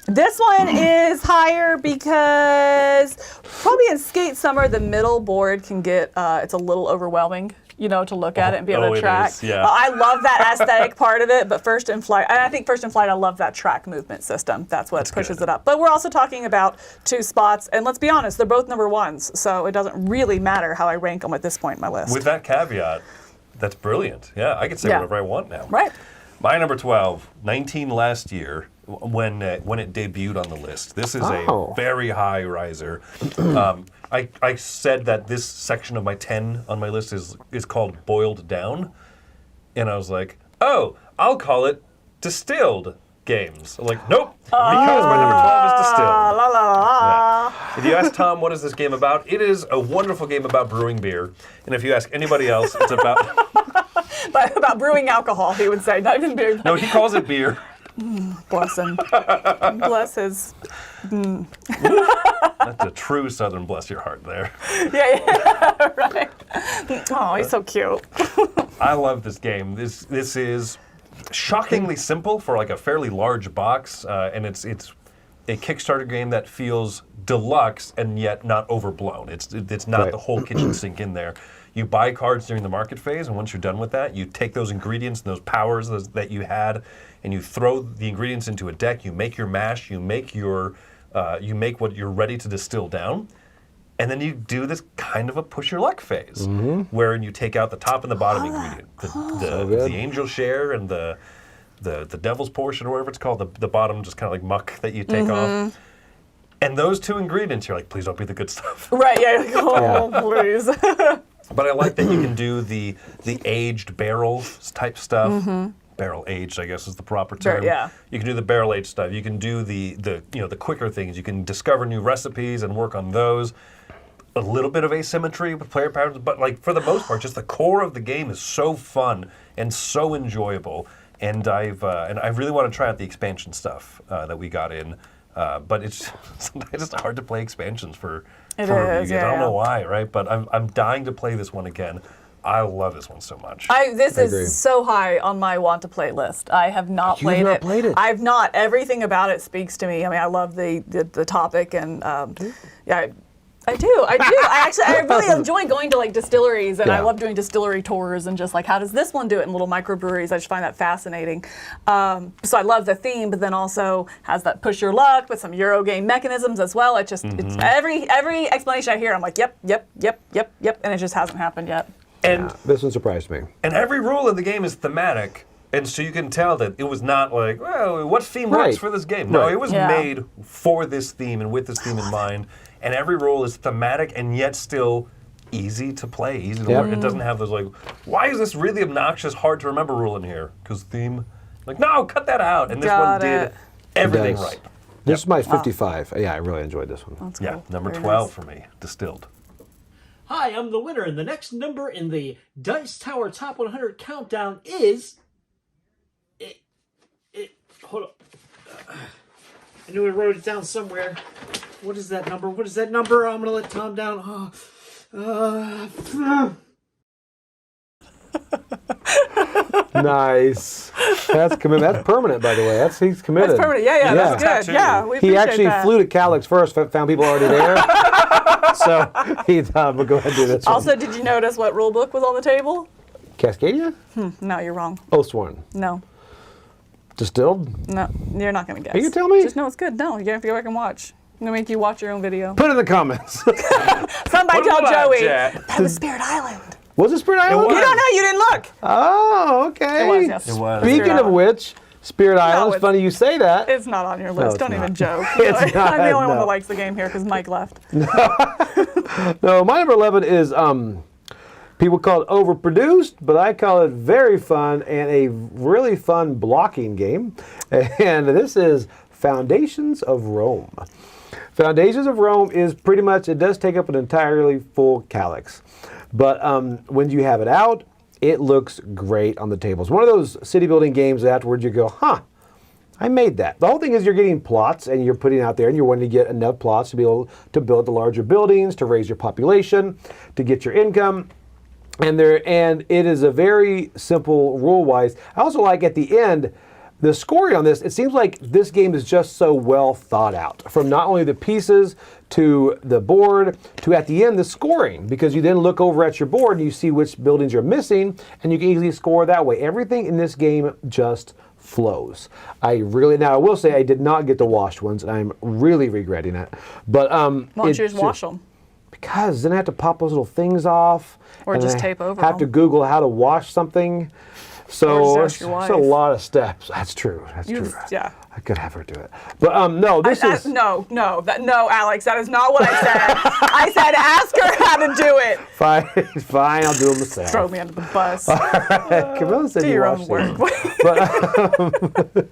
This one is higher because probably in Skate Summer, the middle board can get, it's a little overwhelming, to look at it and be able to track. It is, yeah. I love that aesthetic part of it, but First in Flight, and I think First in Flight, I love that track movement system. That's what pushes it up. But we're also talking about 2 spots, and let's be honest, they're both number 1s, so it doesn't really matter how I rank them at this point in my list. With that caveat, that's brilliant. Yeah, I can say whatever I want now. Right. My number 12, 19 last year, when it debuted on the list. This is a very high riser. I said that this section of my 10 on my list is called Boiled Down. And I was like, I'll call it Distilled Games. I'm like, nope, because my number 12 is Distilled. La, la, la. Yeah. If you ask Tom, what is this game about? It is a wonderful game about brewing beer. And if you ask anybody else, it's about... about brewing alcohol, he would say, not even beer. No, he calls it beer. Bless him. Bless his... That's a true Southern bless your heart there. Yeah, right. Oh, he's so cute. I love this game. This is shockingly simple for like a fairly large box, and it's a Kickstarter game that feels deluxe and yet not overblown. It's not the whole kitchen sink in there. You buy cards during the market phase, and once you're done with that, you take those ingredients and those powers that you had, and you throw the ingredients into a deck. You make your mash. You make what you're ready to distill down, And then you do this kind of a push your luck phase, where you take out the top and the bottom ingredient, the angel share and the devil's portion, or whatever it's called, the bottom just kind of like muck that you take off. And those two ingredients, you're like, please don't be the good stuff. Right, yeah, like, oh, please. But I like that you can do the aged barrel type stuff. Barrel aged, I guess, is the proper term. Yeah. You can do the barrel aged stuff. You can do the quicker things. You can discover new recipes and work on those. A little bit of asymmetry with player patterns, but like for the most part, just the core of the game is so fun and so enjoyable. And I really want to try out the expansion stuff that we got in. But it's sometimes it's hard to play expansions for It you is, guys. I don't know why, right? But I'm dying to play this one again. I love this one so much. This agree. is so high on my want to play list. I have not You've not played it. I've not. Everything about it speaks to me. I mean, I love the topic, and yeah, I do. I really enjoy going to like distilleries, and I love doing distillery tours and just like how does this one do it in little microbreweries. I just find that fascinating. So I love the theme, but then also has that push your luck with some Euro game mechanisms as well. It just it's every explanation I hear, I'm like, yep, and it just hasn't happened yet. And this one surprised me. And every rule in the game is thematic, and so you can tell that it was not like, well, what theme works for this game? No, it was made for this theme and with this theme in mind. And every rule is thematic and yet still easy to play, easy to learn. It doesn't have those like, why is this really obnoxious, hard to remember rule in here? Because theme, like, no, cut that out. And this one did everything right. This is my 55. Yeah, I really enjoyed this one. That's cool. Number Very 12 nice. for me, distilled. Hi, I'm the winner, and the next number in the Dice Tower Top 100 countdown is... Hold up. I knew I wrote it down somewhere. What is that number? What is that number? I'm going to let Tom down. Nice. That's commitment. That's permanent, by the way. He's committed. That's permanent. Yeah, that's good. Yeah, we appreciate He actually that. flew to Calyx first, found people already there. So he thought, we'll go ahead and do this Also, one. did you notice what rule book was on the table? Cascadia? No, you're wrong. Oathsworn. No. Distilled? No, you're not going to guess. Are you gonna tell me? Just know it's good. No, you're going to have to go back and watch. I'm going to make you watch your own video. Put it in the comments. Somebody tell Joey. That was Spirit Island. Was it Spirit Island? You don't know, you didn't look. Oh, okay. It was, yes. It was. Speaking of which, Spirit Island, it's funny you say that. It's not on your list. it's Don't not. even joke. It's not, I'm the only one no. that likes the game here because Mike left. No, my number 11 is, people call it overproduced, but I call it very fun and a really fun blocking game. And this is Foundations of Rome. Foundations of Rome is pretty much, it does take up an entirely full Calyx. But when you have it out, it looks great on the table. It's one of those city building games that afterwards you go, huh, I made that. The whole thing is you're getting plots and you're putting out there and you're wanting to get enough plots to be able to build the larger buildings, to raise your population, to get your income. And it is a very simple rule-wise. I also like at the end, the scoring on this, it seems like this game is just so well thought out. From not only the pieces to the board to at the end the scoring, because you then look over at your board and you see which buildings you're missing and you can easily score that way. Everything in this game just flows. I will say I did not get the washed ones and I'm really regretting it. But Why don't you just wash them? Because then I have to pop those little things off. Or and just I tape over have to them. Google how to wash something. Or So just ask your it's a wife. lot of steps. That's true. That's true. Yeah. I could have her do it. But no, this is... No, Alex, that is not what I said. I said ask her how to do it. Fine, I'll do them myself. Throw me under the bus. Camilla said Do you your own washed work. these.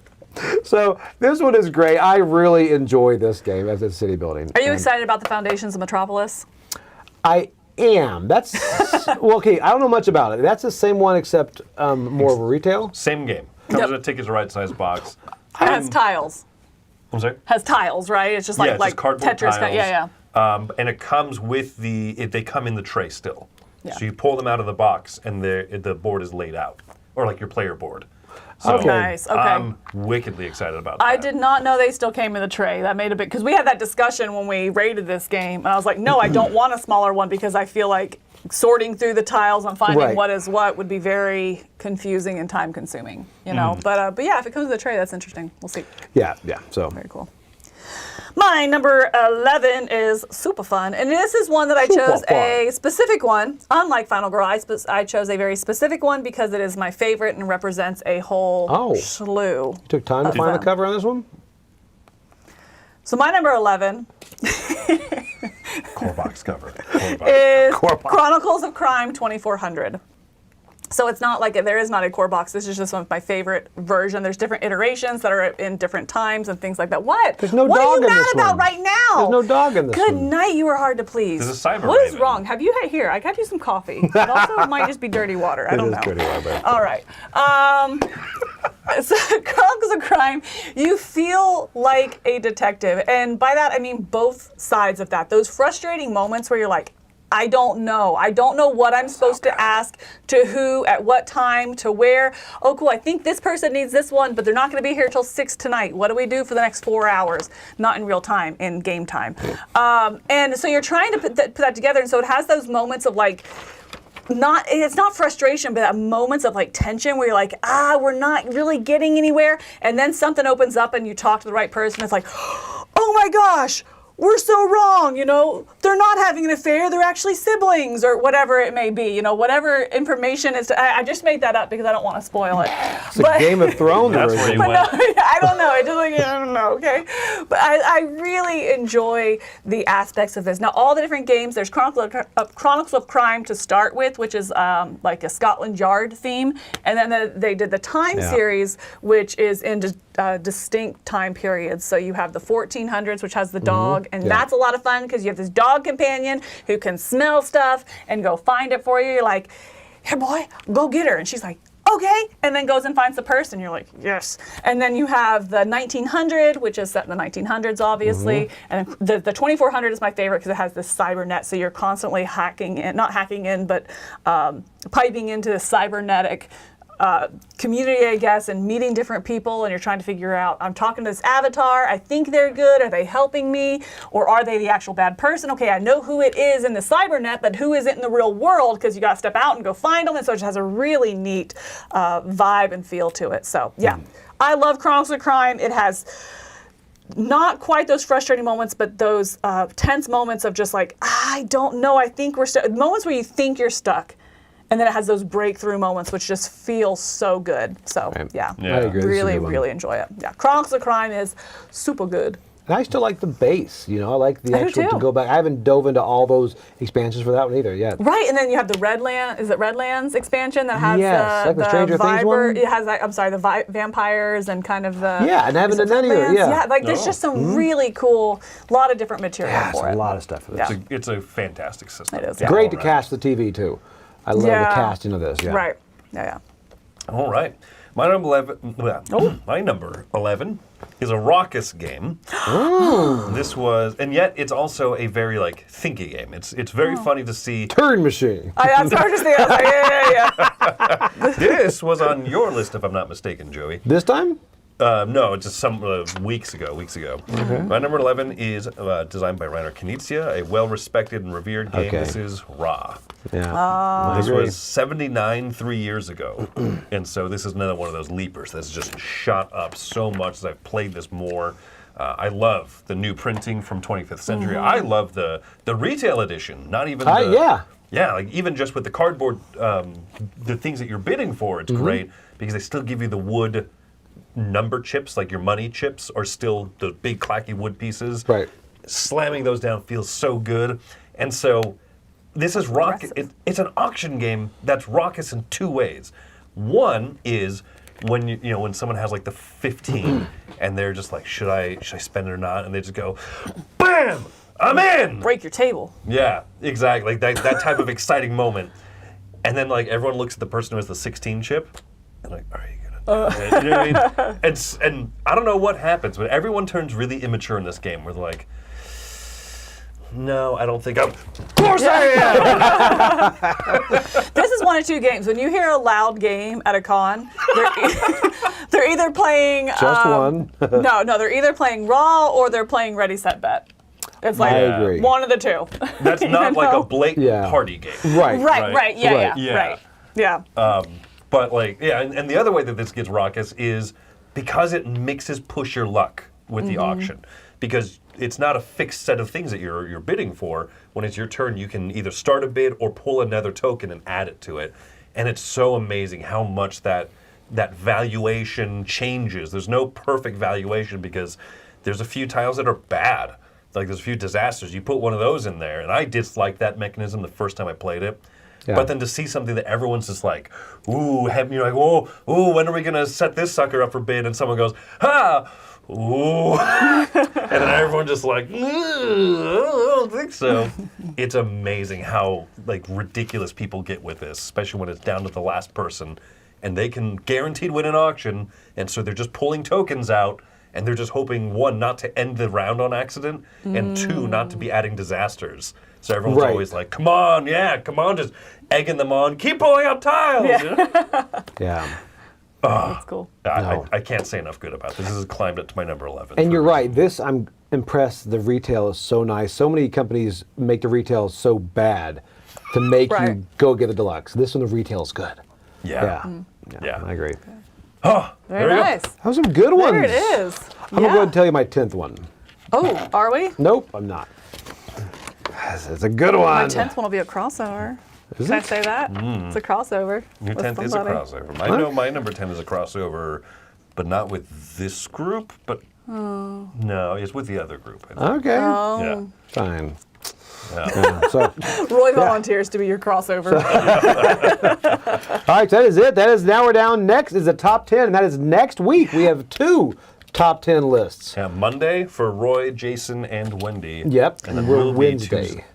So this one is great. I really enjoy this game as a city building. Are you excited about the Foundations of Metropolis? I am. That's well, okay. I don't know much about it. That's the same one except more of a retail. Same game. Comes in a tickets right size box. It has tiles. I'm sorry? Has tiles, right? It's just like it's just cardboard Tetris. tiles. Yeah. And it comes with they come in the tray still. Yeah. So you pull them out of the box and the board is laid out. Or like your player board. So Nice. Okay. I'm wickedly excited about that. I did not know they still came in the tray. That made a big, because we had that discussion when we rated this game, and I was like, no, I don't want a smaller one because I feel like sorting through the tiles and finding what is what would be very confusing and time consuming, you know. But yeah, if it comes in the tray, that's interesting. We'll see. Yeah. So Very cool. My number 11 is super fun, and this is one that I chose a specific one. Unlike Final Girl, I chose a very specific one because it is my favorite and represents a whole slew. You took time to find the cover on this one? So my number 11 Core box cover. is Chronicles of Crime 2400. So it's not like there is not a core box. This is just one of my favorite version. There's different iterations that are in different times and things like that. What? There's no what dog are you in mad this about one. right now? There's no dog in this Good one. night. You are hard to please. There's a cyber What is raven. wrong? Have you here? I got you some coffee. It also might just be dirty water. I don't know. Dirty water. All right. So Chronicles of Crime, you feel like a detective, and by that I mean both sides of that. Those frustrating moments where you're like, I don't know. I don't know what I'm supposed to ask, to who, at what time, to where. Oh, cool, I think this person needs this one, but they're not going to be here till 6 tonight. What do we do for the next 4 hours? Not in real time, in game time. And so you're trying to put that together, and so it has those moments of like, it's not frustration, but moments of like tension where you're like, we're not really getting anywhere. And then something opens up and you talk to the right person. It's like, oh my gosh, we're so wrong, they're not having an affair, they're actually siblings, or whatever it may be, whatever information is. I just made that up because I don't want to spoil it. It's a Game of Thrones That's where version. you went. No, I don't know. It's just like, I don't know, okay? But I really enjoy the aspects of this. Now, all the different games, there's Chronicles of Crime to start with, which is like a Scotland Yard theme. And then they did the Time series, which is in distinct time periods. So you have the 1400s, which has the dog, and that's a lot of fun because you have this dog companion who can smell stuff and go find it for you. You're like, here, boy, go get her. And she's like, okay, and then goes and finds the person. You're like, yes. And then you have the 1900, which is set in the 1900s, obviously. And the 2400 is my favorite because it has this cybernet, so you're constantly not hacking in, but piping into the cybernetic community, I guess, and meeting different people, and you're trying to figure out, I'm talking to this avatar, I think they're good, are they helping me, or are they the actual bad person? Okay, I know who it is in the cybernet, but who is it in the real world, because you got to step out and go find them, and so it just has a really neat vibe and feel to it. So yeah, I love Chronicles of Crime. It has not quite those frustrating moments, but those tense moments of just like, I don't know, I think we're stuck, moments where you think you're stuck. And then it has those breakthrough moments, which just feel so good. So, yeah, I agree. really, really enjoy it. Yeah, Chronicles of Crime is super good. And I still like the base. I like the I do actual to too. go back. I haven't dove into all those expansions for that one either yet. Right, and then you have the Redlands expansion that has like the Stranger Things one? It has, the vampires and kind of the... Yeah, and I haven't done that either, Redlands? yeah. like there's just some really cool, lot of different material for it. a lot of stuff for this. Yeah. It's a fantastic system. It is, It's great to cast the TV too. I love the casting of this. Yeah. Right. Yeah. All right. My number 11 is a raucous game. This was, and yet it's also a very thinky game. It's very funny to see. Turn machine. I'm sorry to say. I was like, yeah. This was on your list, if I'm not mistaken, Joey. This time? No, just some weeks ago. My number 11 is designed by Rainer Knizia, a well-respected and revered game. Okay. This is Ra. Yeah. This was 79 3 years ago, and so this is another one of those leapers that's just shot up so much as I've played this more. I love the new printing from 25th Century. I love the retail edition, not even the... Yeah, even just with the cardboard, the things that you're bidding for, it's great, because they still give you the wood number chips, like your money chips, are still the big clacky wood pieces. Right. Slamming those down feels so good. And so this is it's an auction game that's raucous in two ways. One is when when someone has the 15 and they're just like, should I spend it or not? And they just go, bam, I'm in. Break your table. Yeah, exactly. That type of exciting moment. And then everyone looks at the person who has the 16 chip and are you gonna? You know what I mean? And I don't know what happens, but everyone turns really immature in this game. Where they're like, no, I don't think I'm. Of course I am! This is one of two games. When you hear a loud game at a con, they're either playing... Just one. no, they're either playing Raw or they're playing Ready, Set, Bet. It's I agree. one of the two. That's not a blatant party game. Right. Right. Yeah. But and the other way that this gets raucous is because it mixes push your luck with the auction, because it's not a fixed set of things that you're bidding for. When it's your turn, you can either start a bid or pull another token and add it to it. And it's so amazing how much that valuation changes. There's no perfect valuation because there's a few tiles that are bad. Like there's a few disasters. You put one of those in there, and I disliked that mechanism the first time I played it. Yeah. But then to see something that everyone's just like, ooh, you're like, ooh, when are we gonna set this sucker up for bid? And someone goes, ha, ooh, and then everyone just like, I don't think so. It's amazing how like ridiculous people get with this, especially when it's down to the last person, and they can guaranteed win an auction, and so they're just pulling tokens out. And they're just hoping, one, not to end the round on accident, and two, not to be adding disasters. So everyone's always like, come on, just egging them on. Keep pulling out tiles. Yeah. You know? Yeah. That's cool. I can't say enough good about this. This has climbed up to my number 11. And you're right. This, I'm impressed. The retail is so nice. So many companies make the retail so bad to make you go get the deluxe. This one, the retail is good. Yeah. Yeah. I agree. Oh, Very nice. That was some good ones. There it is. I'm going to go ahead and tell you my 10th one. Oh, are we? Nope, I'm not. It's a good one. My 10th one will be a crossover. Is Can I it? say that? It's a crossover. Your with 10th is a somebody. crossover. I know my number 10 is a crossover, but not with this group, but no, it's with the other group. I think. Okay. Oh. Yeah. Fine. Yeah. So, Roy volunteers to be your crossover. all right, so that is it. That is now we're down. Next is the top 10, and that is next week. We have 2 top 10 lists. Yeah, Monday for Roy, Jason, and Wendy. Yep, And then we're we'll be Wednesday.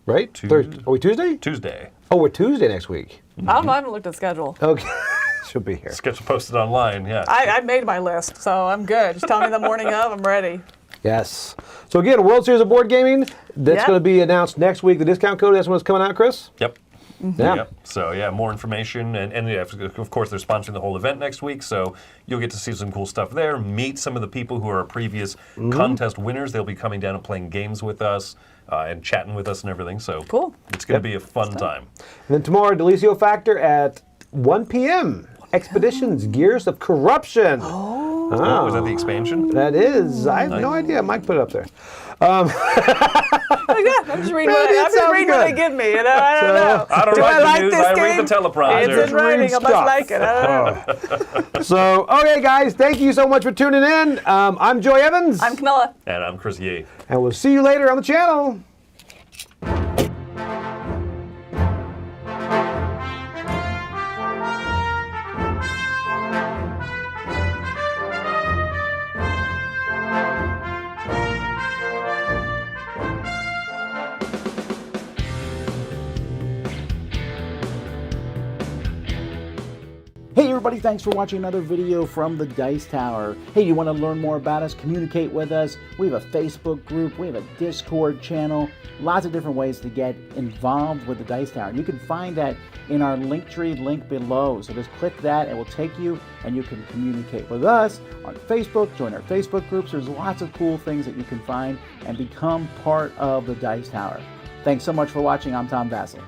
Right? Thursday. Are we Tuesday? Tuesday. Oh, we're Tuesday next week. I don't know. I haven't looked at the schedule. Okay. She'll be here. Schedule posted online, yeah. I made my list, so I'm good. Just tell me the morning of. I'm ready. Yes. So again, World Series of Board Gaming, that's Yep. going to be announced next week. The discount code, that's when it's coming out, Chris? Yep. Yeah. Yep. So yeah, more information, and yeah, of course they're sponsoring the whole event next week, so you'll get to see some cool stuff there. Meet some of the people who are previous contest winners. They'll be coming down and playing games with us and chatting with us and everything. So cool. It's going to be a fun time. And then tomorrow, Delicio Factor at 1 p.m. Expeditions, Gears of Corruption. Oh, is that the expansion? That is. I have no idea. Mike put it up there. Oh, yeah, I'm just reading what they give me. You know, I don't know. I don't Do write I the like news, this I game? read the teleprompter. It's in writing. I must like it. I don't know. So, okay, guys, thank you so much for tuning in. I'm Joy Evans. I'm Camilla. And I'm Chris Yee. And we'll see you later on the channel. Hey everybody, thanks for watching another video from the Dice Tower. Hey, you want to learn more about us, communicate with us? We have a Facebook group, we have a Discord channel, lots of different ways to get involved with the Dice Tower. You can find that in our Linktree link below. So just click that, it will take you and you can communicate with us on Facebook, join our Facebook groups. There's lots of cool things that you can find and become part of the Dice Tower. Thanks so much for watching. I'm Tom Vassell.